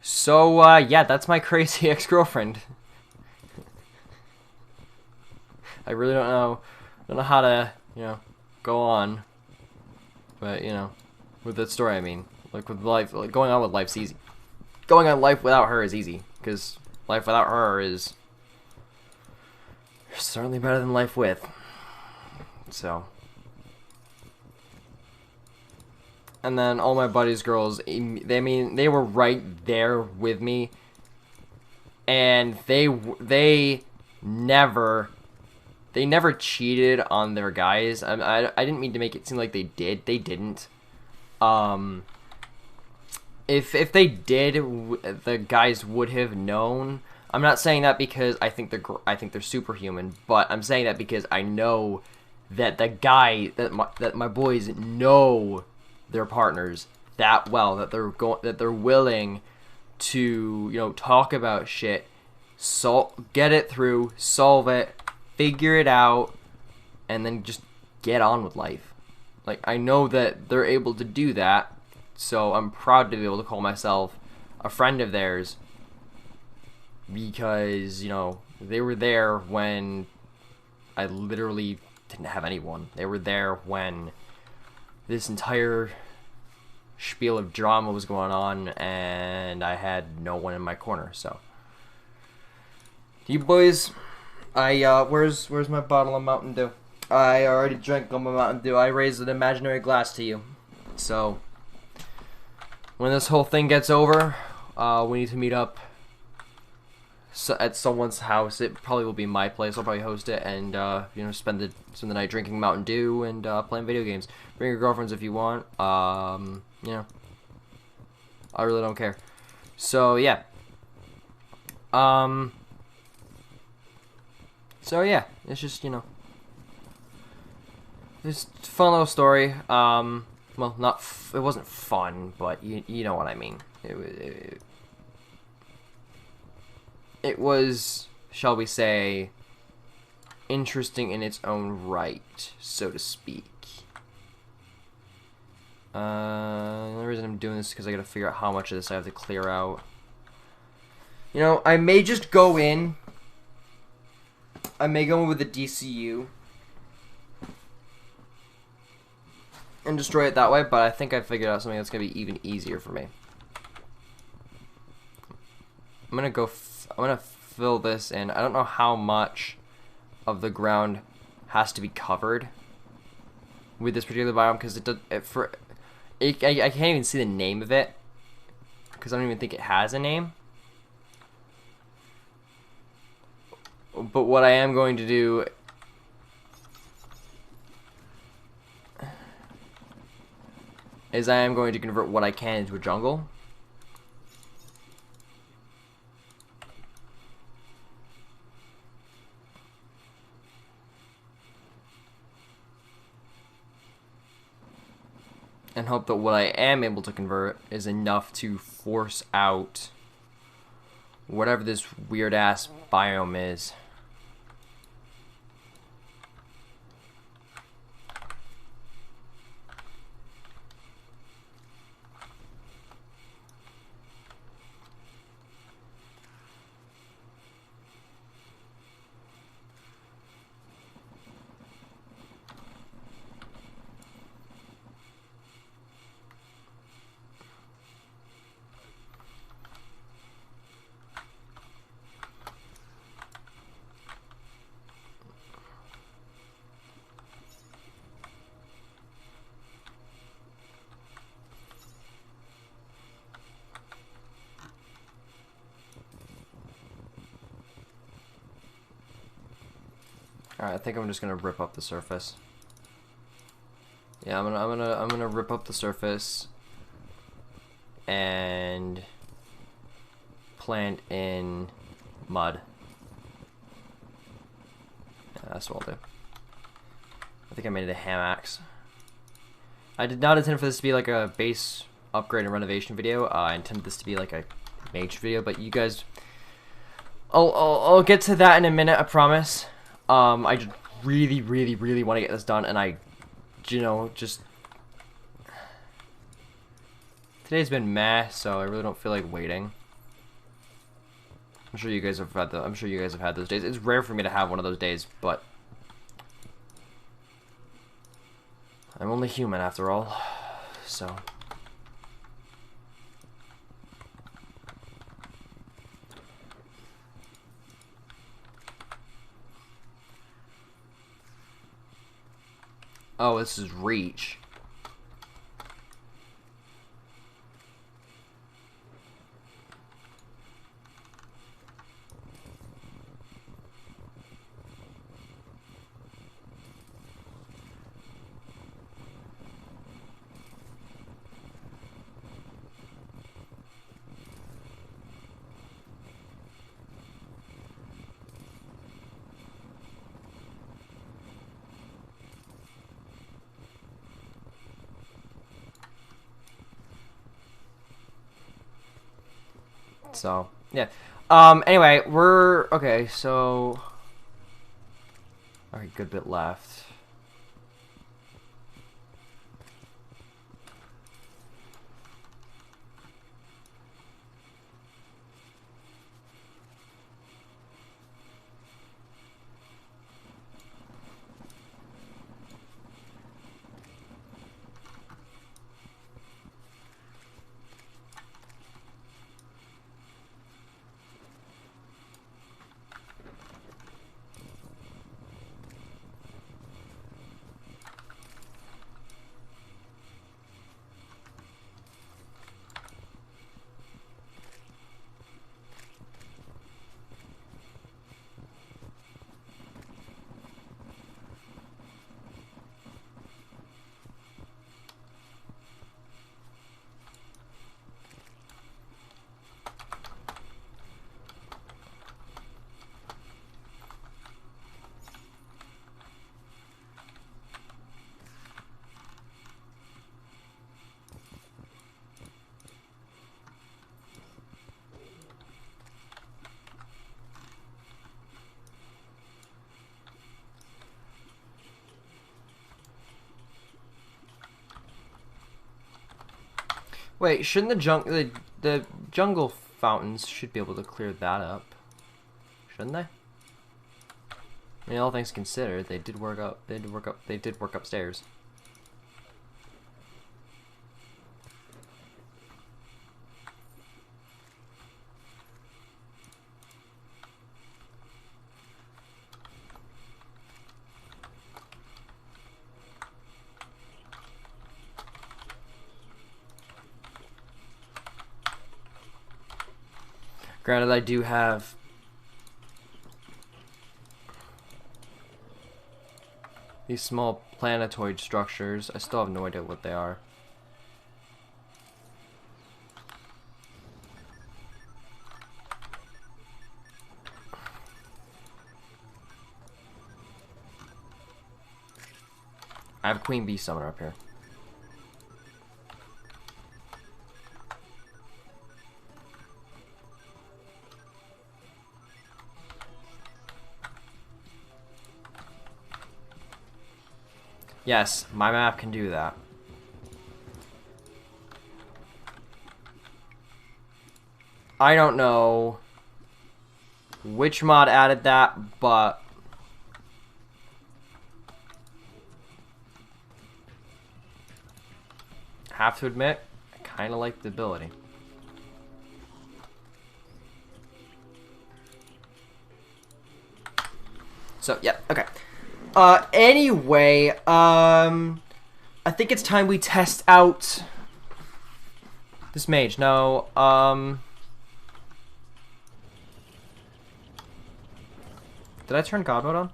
So, yeah, that's my crazy ex-girlfriend. I really don't know how to, you know, go on. But, you know, with that story, I mean, like with life, like going on with life's easy. Going on life without her is easy, because life without her is certainly better than life with. So. And then all my buddies' girls, they were right there with me, and they never cheated on their guys. I didn't mean to make it seem like they did. They didn't. If they did, the guys would have known. I'm not saying that because I think they're superhuman, but I'm saying that because I know that that my boys know their partners that well, that they're willing to, you know, talk about shit, get it through, solve it, figure it out, and then just get on with life. Like, I know that they're able to do that, so I'm proud to be able to call myself a friend of theirs, because, you know, they were there when I literally didn't have anyone. They were there when this entire spiel of drama was going on, and I had no one in my corner. So, you boys, where's my bottle of Mountain Dew? I already drank all my Mountain Dew. I raised an imaginary glass to you. So, when this whole thing gets over, we need to meet up at someone's house. It probably will be my place. I'll probably host it, and you know, spend the night drinking Mountain Dew and playing video games. Bring your girlfriends if you want. You know, I really don't care. So yeah. So yeah, it's just, you know, it's a fun little story. Well, it wasn't fun, but you know what I mean. It was, shall we say, interesting in its own right, so to speak. The only reason I'm doing this is because I gotta figure out how much of this I have to clear out. You know, I may just go in. I may go in with the DCU and destroy it that way, but I think I figured out something that's gonna be even easier for me. I'm gonna fill this in. I don't know how much of the ground has to be covered with this particular biome, because I can't even see the name of it, because I don't even think it has a name. But what I am going to do is I am going to convert what I can into a jungle. And hope that what I am able to convert is enough to force out whatever this weird-ass biome is. Alright, I think I'm just gonna rip up the surface. Yeah, I'm gonna rip up the surface and plant in mud. Yeah, that's what I'll do. I think I made it a ham axe. I did not intend for this to be like a base upgrade and renovation video. I intended this to be like a mage video, but you guys, I'll get to that in a minute, I promise. I just really want to get this done, and I, you know, just today's been meh, so I really don't feel like waiting. I'm sure you guys have had those days. It's rare for me to have one of those days, but I'm only human after all, so... Oh, this is reach. So, yeah. Anyway, we're... Okay, so... Alright, good bit left. Wait, shouldn't the jungle fountains should be able to clear that up? Shouldn't they? I mean, all things considered, they did work up. They did work upstairs. Granted, I do have these small planetoid structures. I still have no idea what they are. I have Queen Bee Summoner up here. Yes, my map can do that. I don't know which mod added that, but I have to admit, I kind of like the ability. So, yeah, okay. Anyway, I think it's time we test out this mage. No, did I turn God mode on?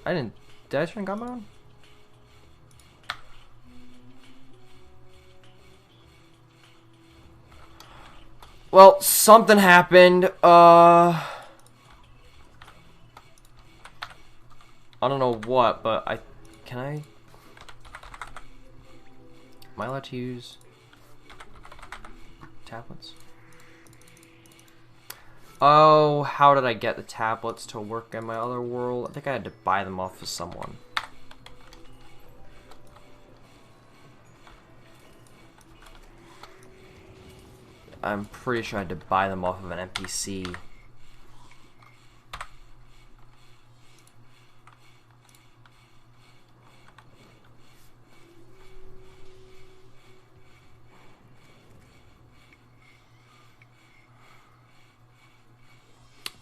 I didn't. Did I turn God mode on? Well, something happened. I don't know what, but can I? Am I allowed to use tablets? Oh, how did I get the tablets to work in my other world? I think I had to buy them off of someone. I'm pretty sure I had to buy them off of an NPC.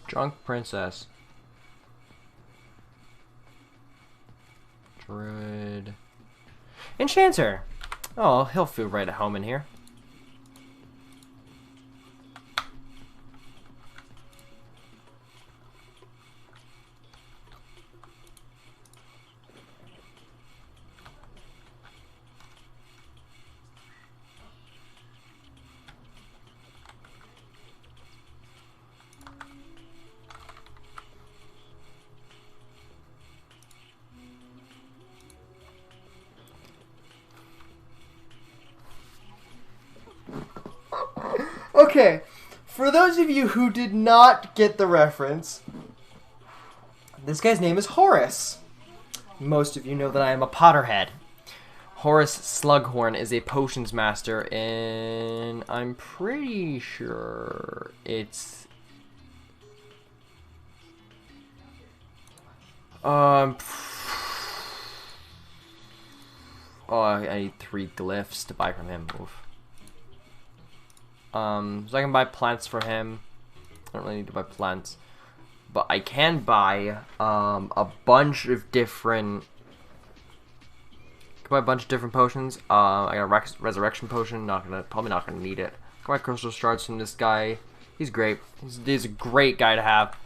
Drunk princess. Druid. Enchanter. Oh, he'll feel right at home in here. Okay, for those of you who did not get the reference, this guy's name is Horace. Most of you know that I am a Potterhead. Horace Slughorn is a potions master, and I'm pretty sure it's... Oh, I need 3 glyphs to buy from him. Oof. So I can buy plants for him. I don't really need to buy plants, but I can buy a bunch of different. Can buy a bunch of different potions. I got a resurrection potion. Probably not gonna need it. Can buy crystal shards from this guy. He's great. He's a great guy to have.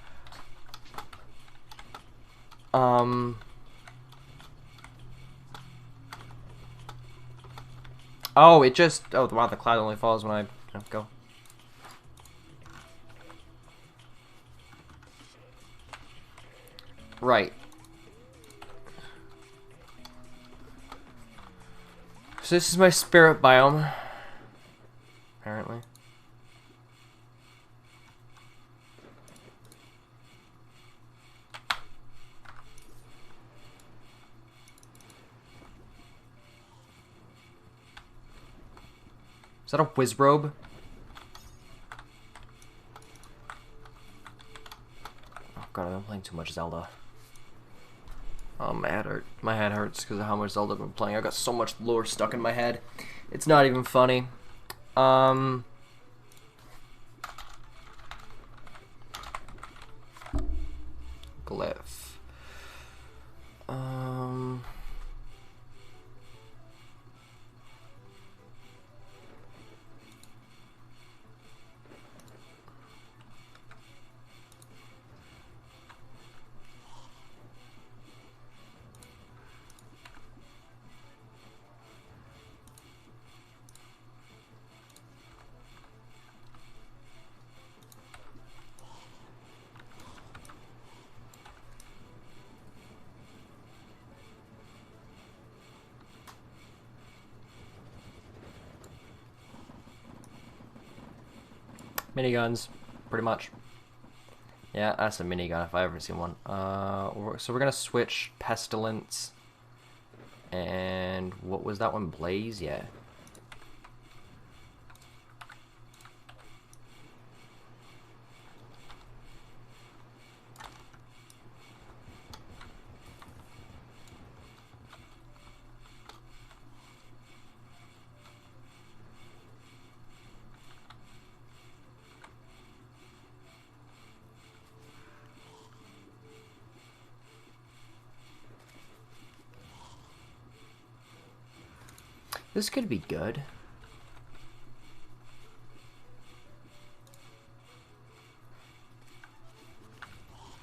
Oh, it just. Oh, wow, the cloud only falls when I. Go. Right. So this is my spirit biome. Apparently. Is that a whiz robe? Oh god, I've been playing too much Zelda. Oh, my head hurts because of how much Zelda I've been playing. I got so much lore stuck in my head. It's not even funny. Glyph. Miniguns, pretty much. Yeah, that's a minigun if I ever seen one. So we're gonna switch Pestilence, and what was that one? Blaze, yeah. This could be good.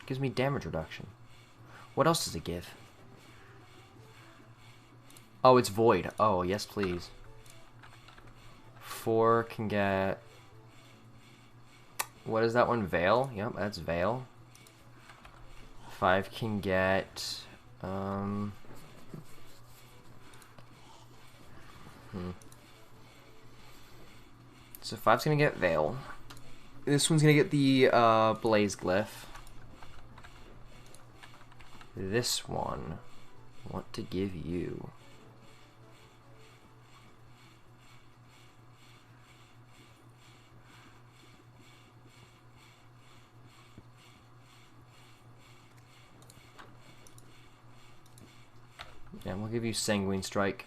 Gives me damage reduction. What else does it give? Oh, it's void. Oh, yes please. 4 can get... What is that one? Veil? Yep, that's Veil. 5 can get... So 5's gonna get Veil. This one's gonna get the Blaze Glyph. This one, what to give you? Yeah, we'll give you Sanguine Strike.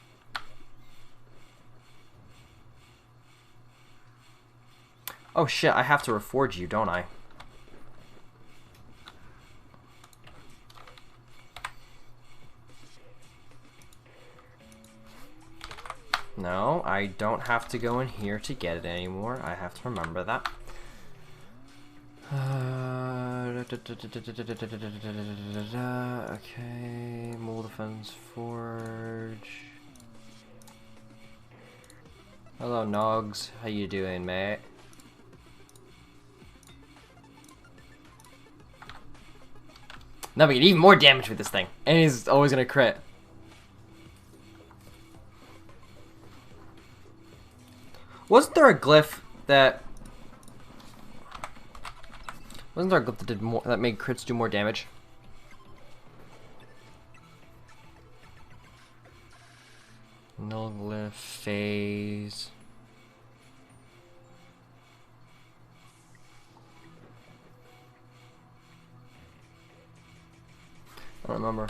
Oh shit, I have to reforge you, don't I? No, I don't have to go in here to get it anymore. I have to remember that. Okay, Mold Defense Forge. Hello, Nogs. How you doing, mate? Now we get even more damage with this thing, and he's always gonna crit. Wasn't there a glyph that? Wasn't there a glyph that did more, that made crits do more damage? Null glyph phase. I don't remember.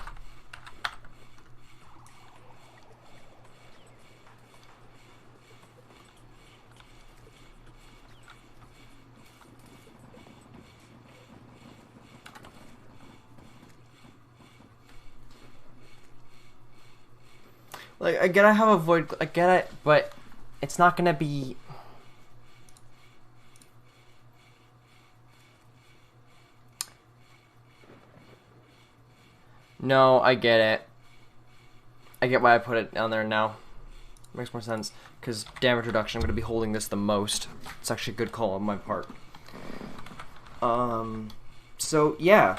Like, I gotta have a void, I get it, but it's not gonna be... No, I get it. I get why I put it down there now. Makes more sense, because damage reduction, I'm gonna be holding this the most. It's actually a good call on my part. So, yeah.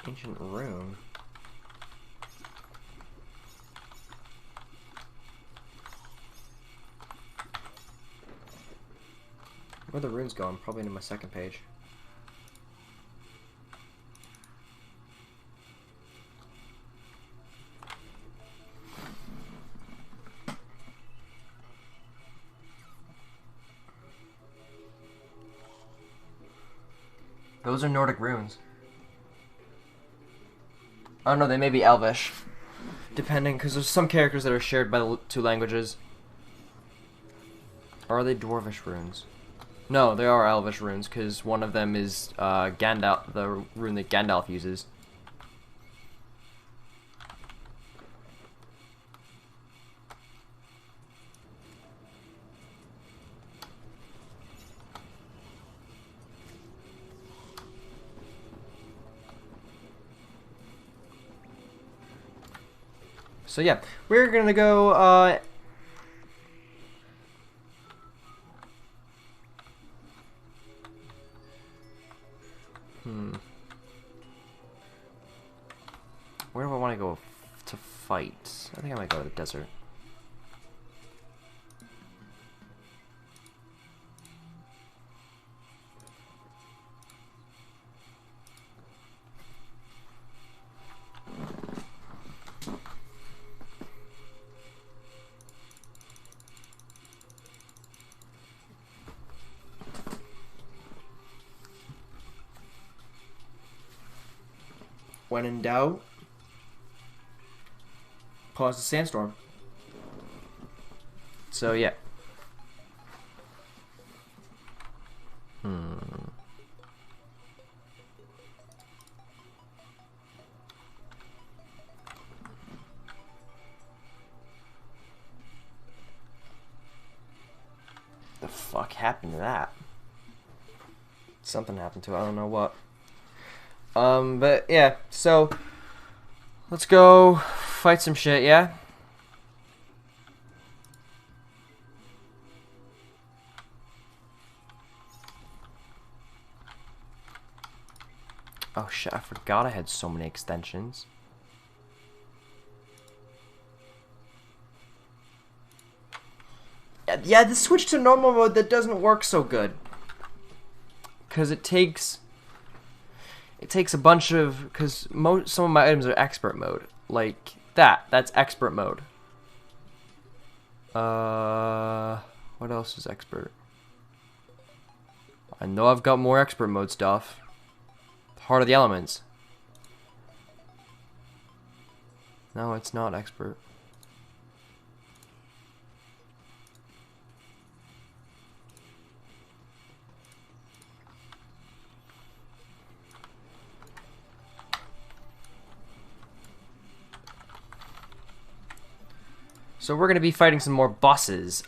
Ancient rune. Where the runes going? Probably into my second page. Those are Nordic runes. I don't know, they may be Elvish. Depending, because there's some characters that are shared by the two languages. Or are they Dwarvish runes? No, they are Elvish runes, because one of them is Gandalf, the rune that Gandalf uses. So yeah, we're gonna go, where do I want to go to fight? I think I might go to the desert. When in doubt, cause a sandstorm. So yeah. The fuck happened to that? Something happened to it, I don't know what. But yeah, so let's go fight some shit, yeah? Oh shit, I forgot I had so many extensions. Yeah, the switch to normal mode, that doesn't work so good. Because it takes a bunch of, because some of my items are expert mode, like that's expert mode. What else is expert? I know I've got more expert mode stuff. Heart of the Elements. No, it's not expert. So we're gonna be fighting some more bosses.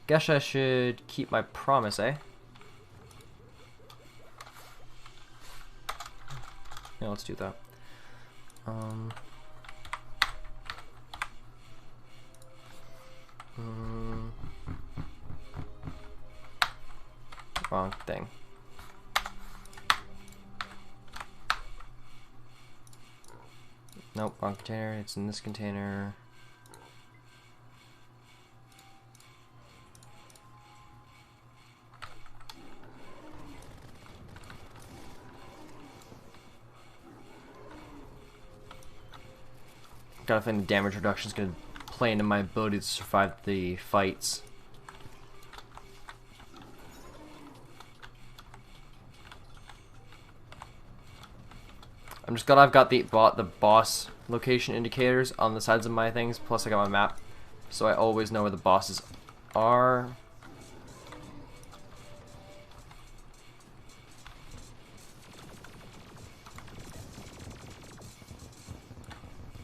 Guess I should keep my promise, eh? Yeah, let's do that. Wrong thing. Nope, wrong container. It's in this container. Gotta think the damage reduction is gonna play into my ability to survive the fights. I'm just glad I've got the boss location indicators on the sides of my things, plus I got my map, so I always know where the bosses are.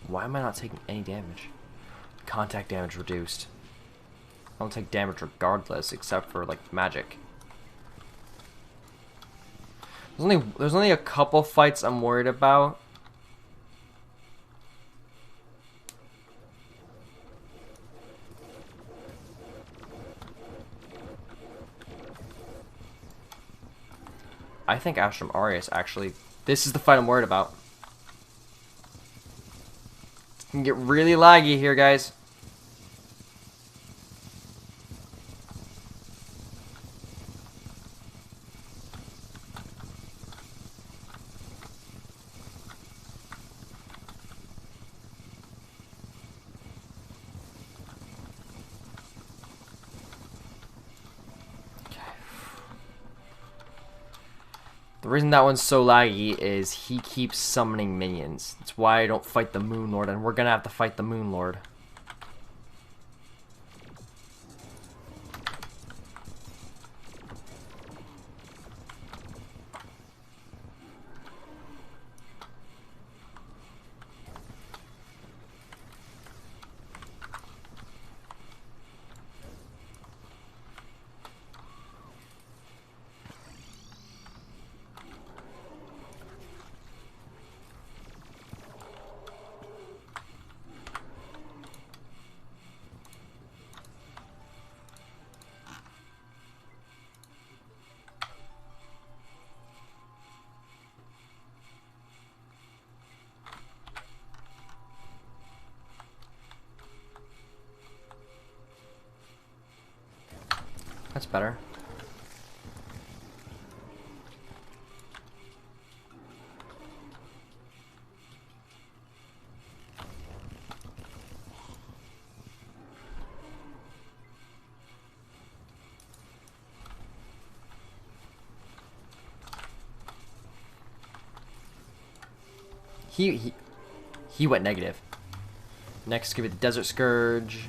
Why am I not taking any damage? Contact damage reduced. I don't take damage regardless, except for like magic. There's only a couple fights I'm worried about. I think Astrum Arius actually. This is the fight I'm worried about. It can get really laggy here, guys. The reason that one's so laggy is he keeps summoning minions. That's why I don't fight the Moon Lord, and we're gonna have to fight the Moon Lord. That's better. He went negative. Next could be the Desert Scourge.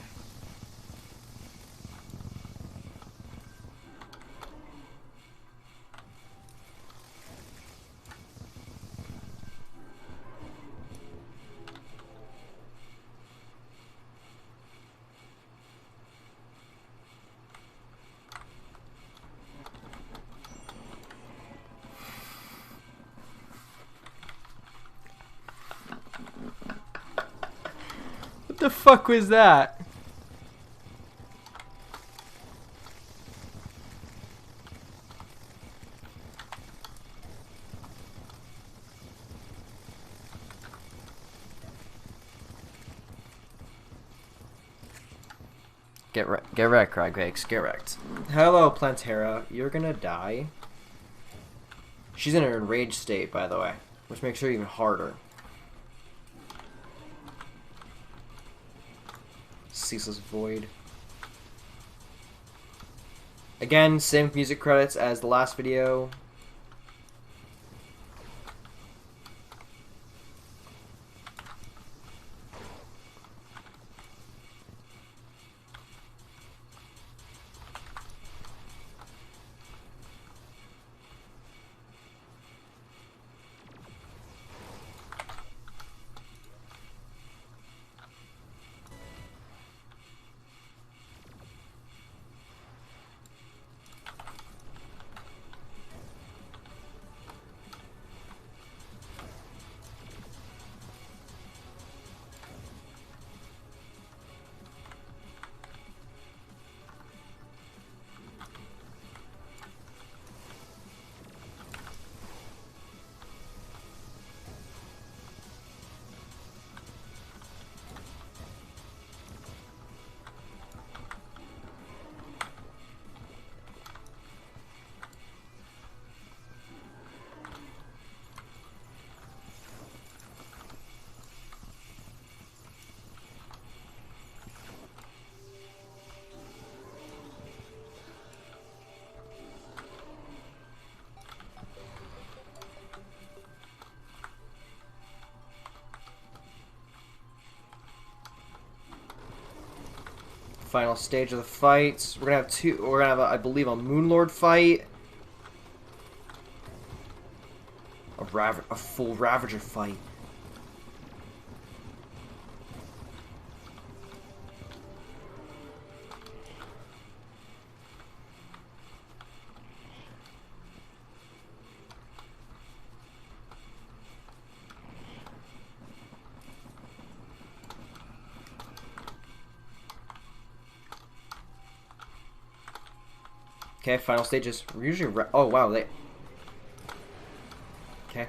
What the fuck was that? Get wrecked, Cragcakes. Get wrecked. Hello, Plantera. You're gonna die. She's in an enraged state, by the way, which makes her even harder. Ceaseless Void. Again, same music credits as the last video. Final stage of the fights. We're gonna have two. We're gonna have, I believe, a Moonlord fight, a full Ravager fight. Okay, final stages. We're usually oh wow, they. Okay.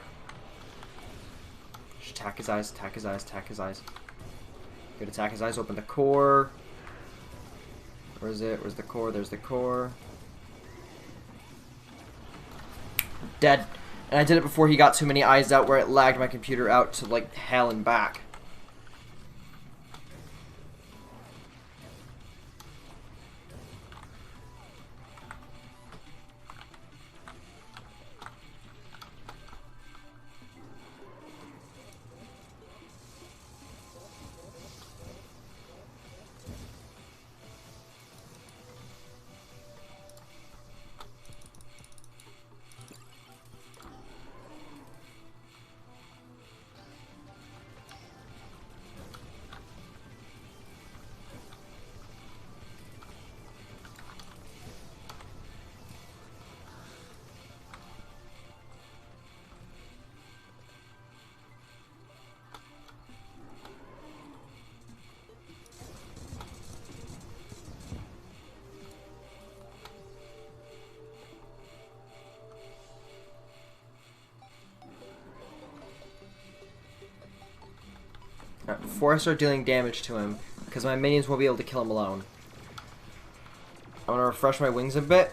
Just attack his eyes, attack his eyes, attack his eyes. Good, attack his eyes, open the core. Where is it? Where's the core? There's the core. Dead. And I did it before he got too many eyes out where it lagged my computer out to like hell and back. Alright, before I start dealing damage to him, because my minions won't be able to kill him alone, I'm gonna refresh my wings a bit.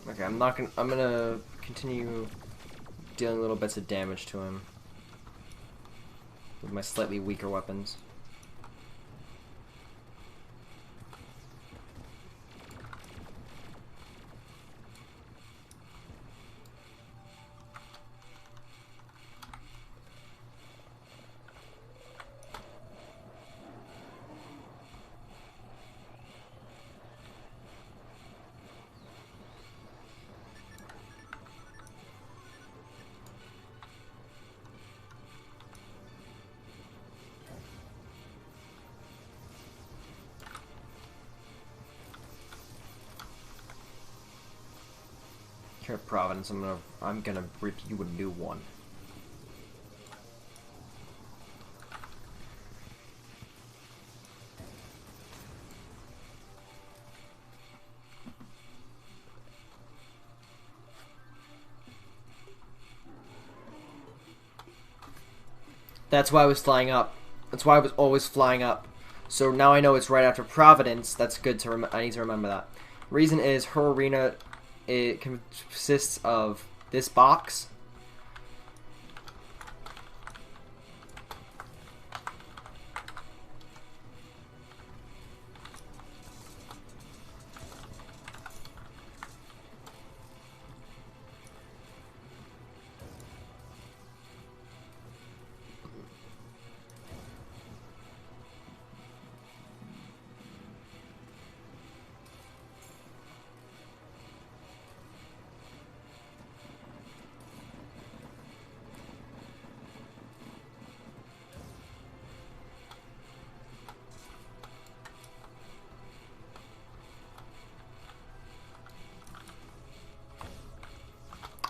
Okay, I'm gonna continue dealing little bits of damage to him with my slightly weaker weapons. Here, Providence, I'm gonna rip you a new one. That's why I was flying up. That's why I was always flying up. So now I know it's right after Providence. That's good to I need to remember that. Reason is her arena, it consists of this box.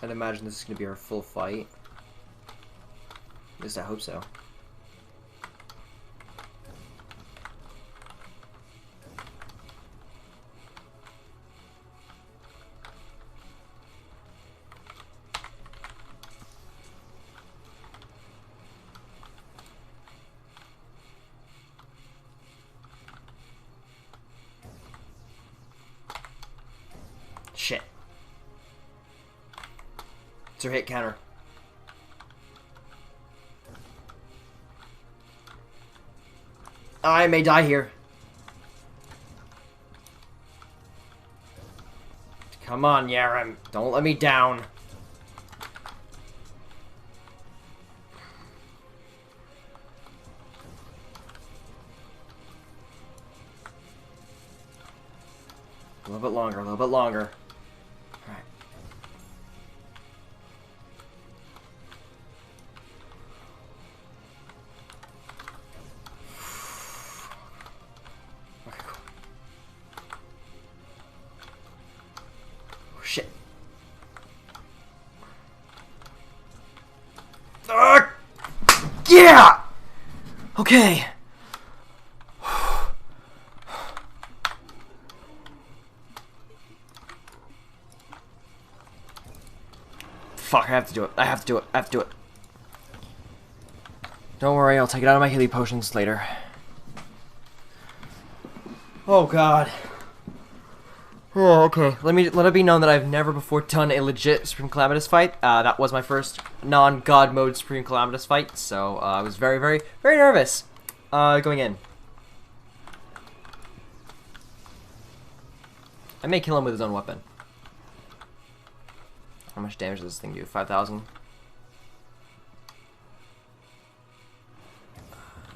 I'd imagine this is going to be our full fight. At least I hope so. Shit. It's her hit counter. I may die here. Come on, Yaram. Don't let me down. A little bit longer, a little bit longer. Alright. Okay, cool. Oh, shit. Yeah! Okay. Fuck, I have to do it. I have to do it. I have to do it. Don't worry, I'll take it out of my healing potions later. Oh god. Oh, okay. Let it be known that I've never before done a legit Supreme Calamitous fight. That was my first non-God mode Supreme Calamitous fight, so I was very, very, very nervous going in. I may kill him with his own weapon. How much damage does this thing do? 5,000?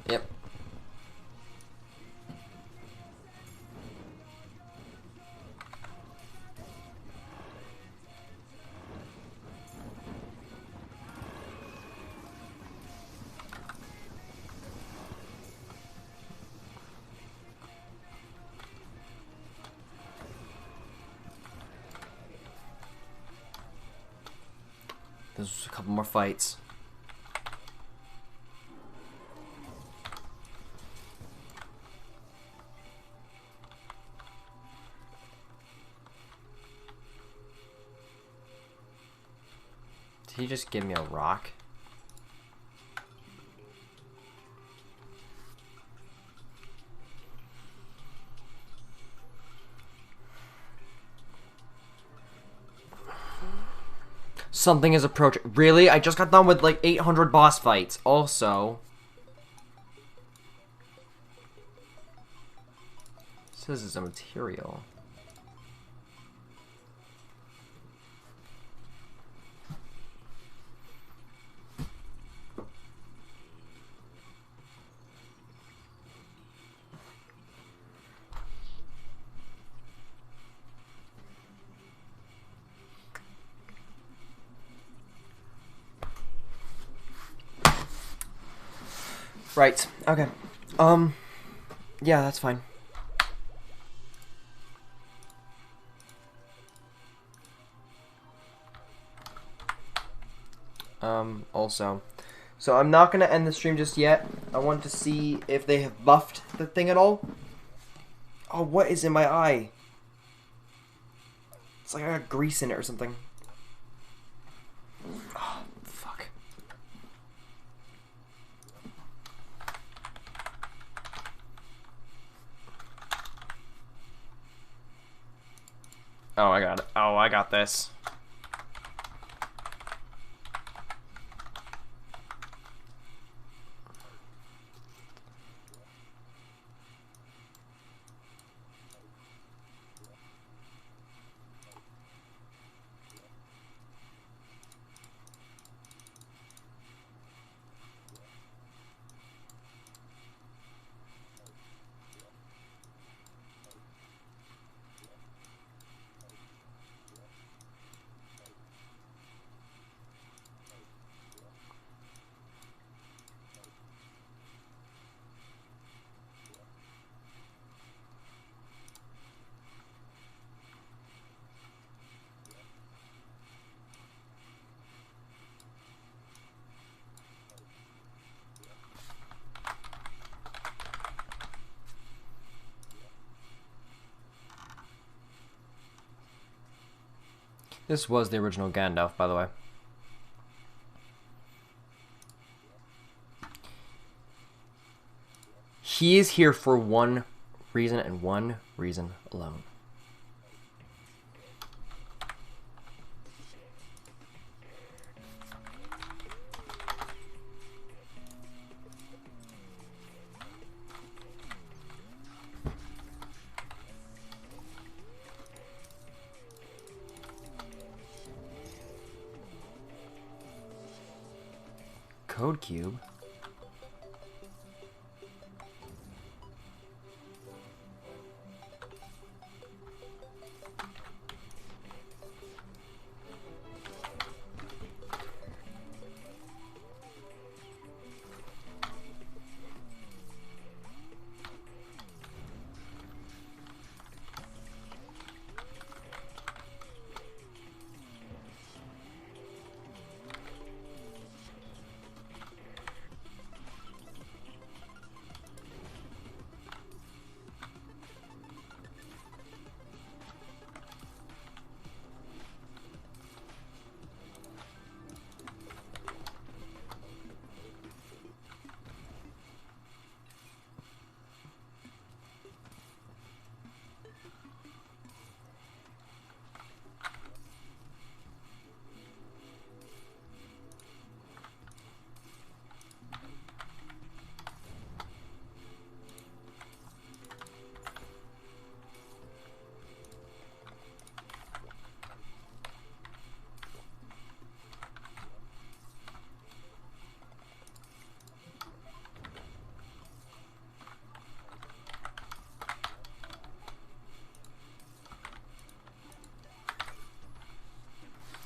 Yep. There's a couple more fights. Did he just give me a rock? Something is approaching. Really? I just got done with like 800 boss fights. Also, this is a material. Right. Okay. Yeah, that's fine. Also. So I'm not gonna end the stream just yet. I want to see if they have buffed the thing at all. Oh, what is in my eye? It's like I got grease in it or something. Oh, fuck. Oh, I got it. Oh, I got this. This was the original Gandalf, by the way. He is here for one reason and one reason alone. Code cube.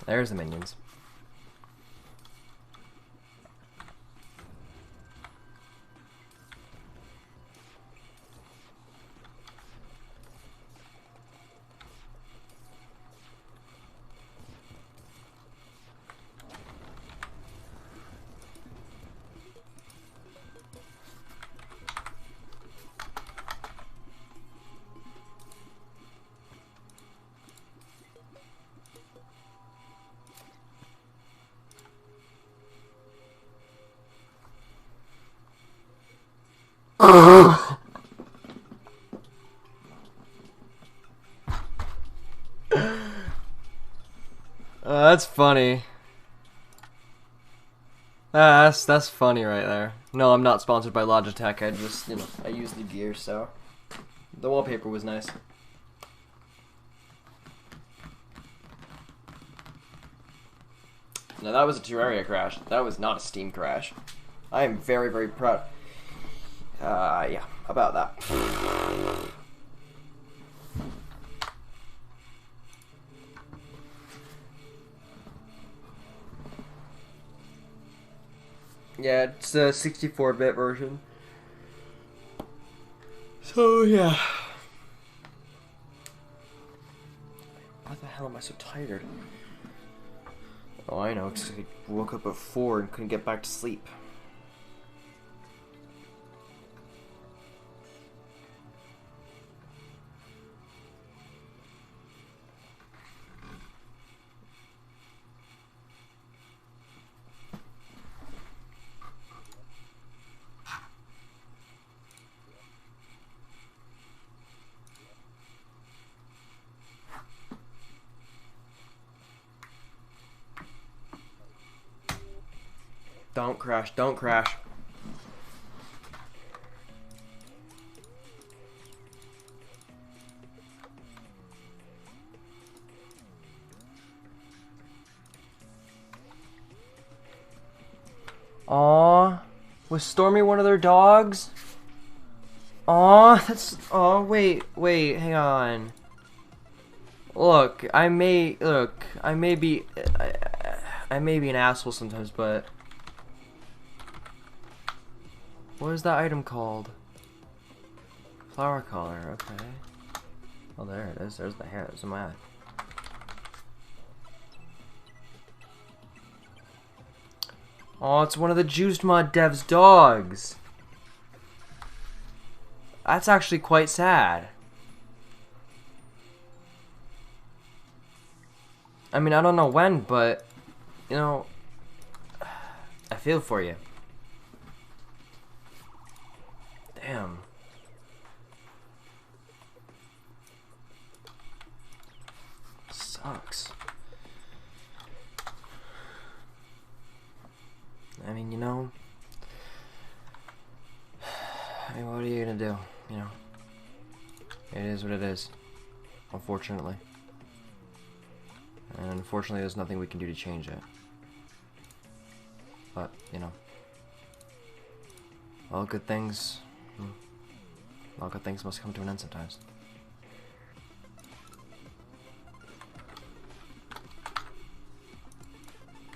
There's the minions. That's funny. That's funny right there. No, I'm not sponsored by Logitech. I just, you know, I use the gear, so the wallpaper was nice. No, that was a Terraria crash. That was not a Steam crash. I am very, very proud. Yeah, about that. Yeah, it's a 64-bit version. So, yeah. Why the hell am I so tired? Oh, I know, because I woke up at 4 and couldn't get back to sleep. Don't crash. Don't crash. Aw, was Stormy one of their dogs? Aw, that's... Aw, wait, hang on. Look, I may be an asshole sometimes, but... What is that item called? Flower color, okay. Oh, there it is, there's the hair, there's my eye. Oh, it's one of the Juiced Mod dev's dogs. That's actually quite sad. I mean, I don't know when, but, you know, I feel for you. Damn. Sucks. I mean, you know, I mean, what are you gonna do, you know? It is what it is, unfortunately. And unfortunately, there's nothing we can do to change it. But, you know, all good things must come to an end sometimes.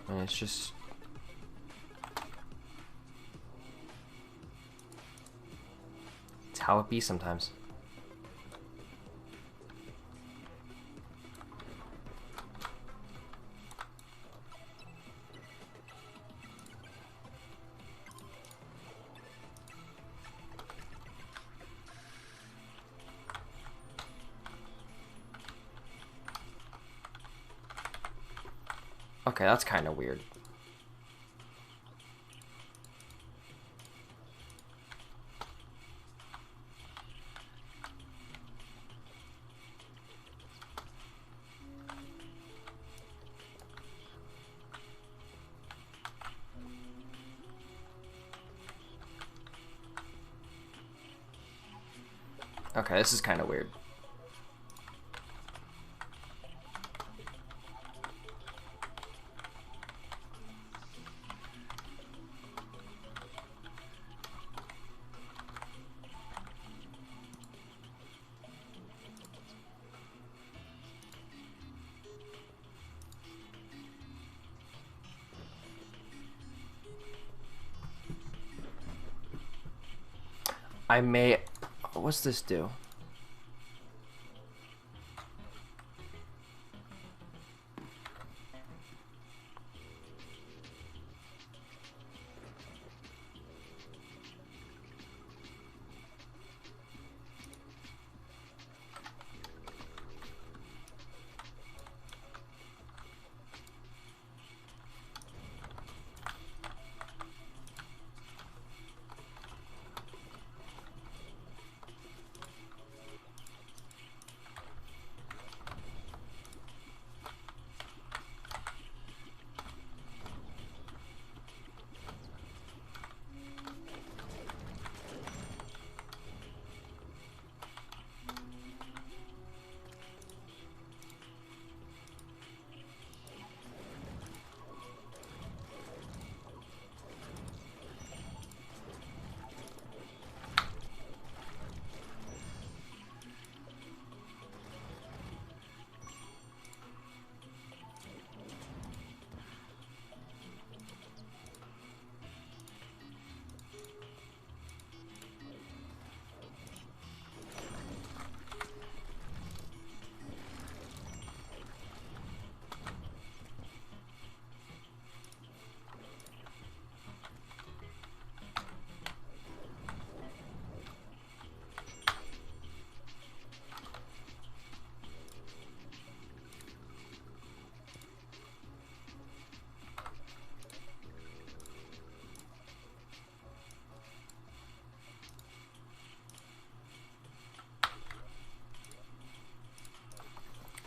And it's just... it's how it be sometimes. Okay, that's kind of weird. Okay, this is kind of weird. I may... what's this do?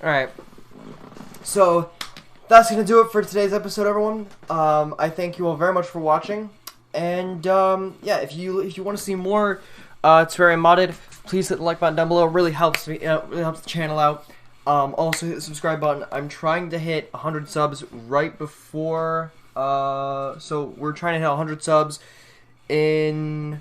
Alright, so that's gonna do it for today's episode, everyone. I thank you all very much for watching, and yeah, if you want to see more Terraria modded, please hit the like button down below. It really helps me. Really helps the channel out. Also hit the subscribe button. I'm trying to hit 100 subs right before. So we're trying to hit 100 subs in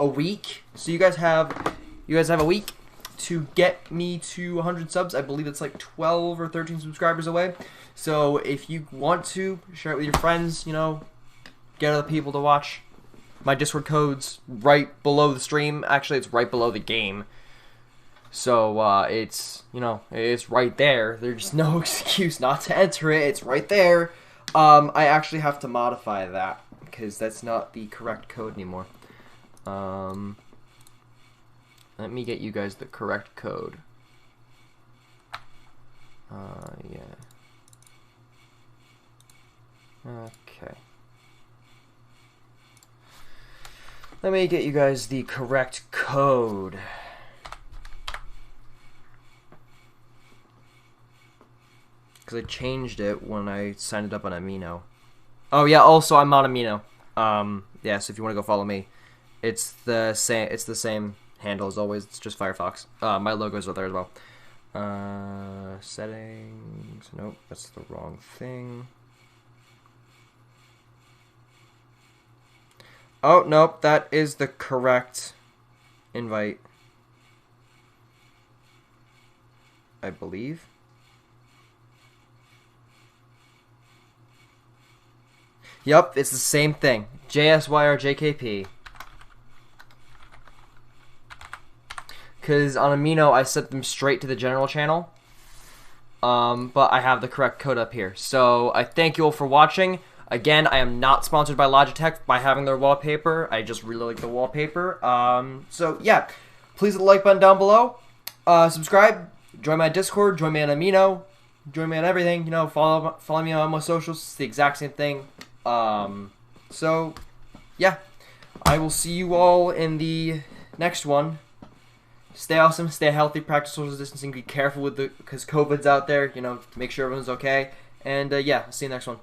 a week. So you guys have a week to get me to 100 subs. I believe it's like 12 or 13 subscribers away. So if you want to, share it with your friends, you know, get other people to watch. My Discord code's right below the stream. Actually, it's right below the game. So, it's, you know, it's right there. There's no excuse not to enter it. It's right there. I actually have to modify that, because that's not the correct code anymore. Let me get you guys the correct code. Yeah. Okay. Let me get you guys the correct code. Because I changed it when I signed it up on Amino. Oh yeah, also I'm on Amino. Yeah, so if you want to go follow me, it's the same handle as always. It's just Firefox. My logos are there as well. Settings. Nope, that's the wrong thing. Oh, nope, that is the correct invite, I believe. Yep, it's the same thing. JSYRJKP. Because on Amino, I sent them straight to the general channel. But I have the correct code up here. So I thank you all for watching. Again, I am not sponsored by Logitech by having their wallpaper. I just really like the wallpaper. So yeah, please hit the like button down below. Subscribe. Join my Discord. Join me on Amino. Join me on everything. You know, follow me on my socials. It's the exact same thing. So yeah, I will see you all in the next one. Stay awesome, stay healthy, practice social distancing, be careful with because COVID's out there, you know, make sure everyone's okay, and yeah, I'll see you next one.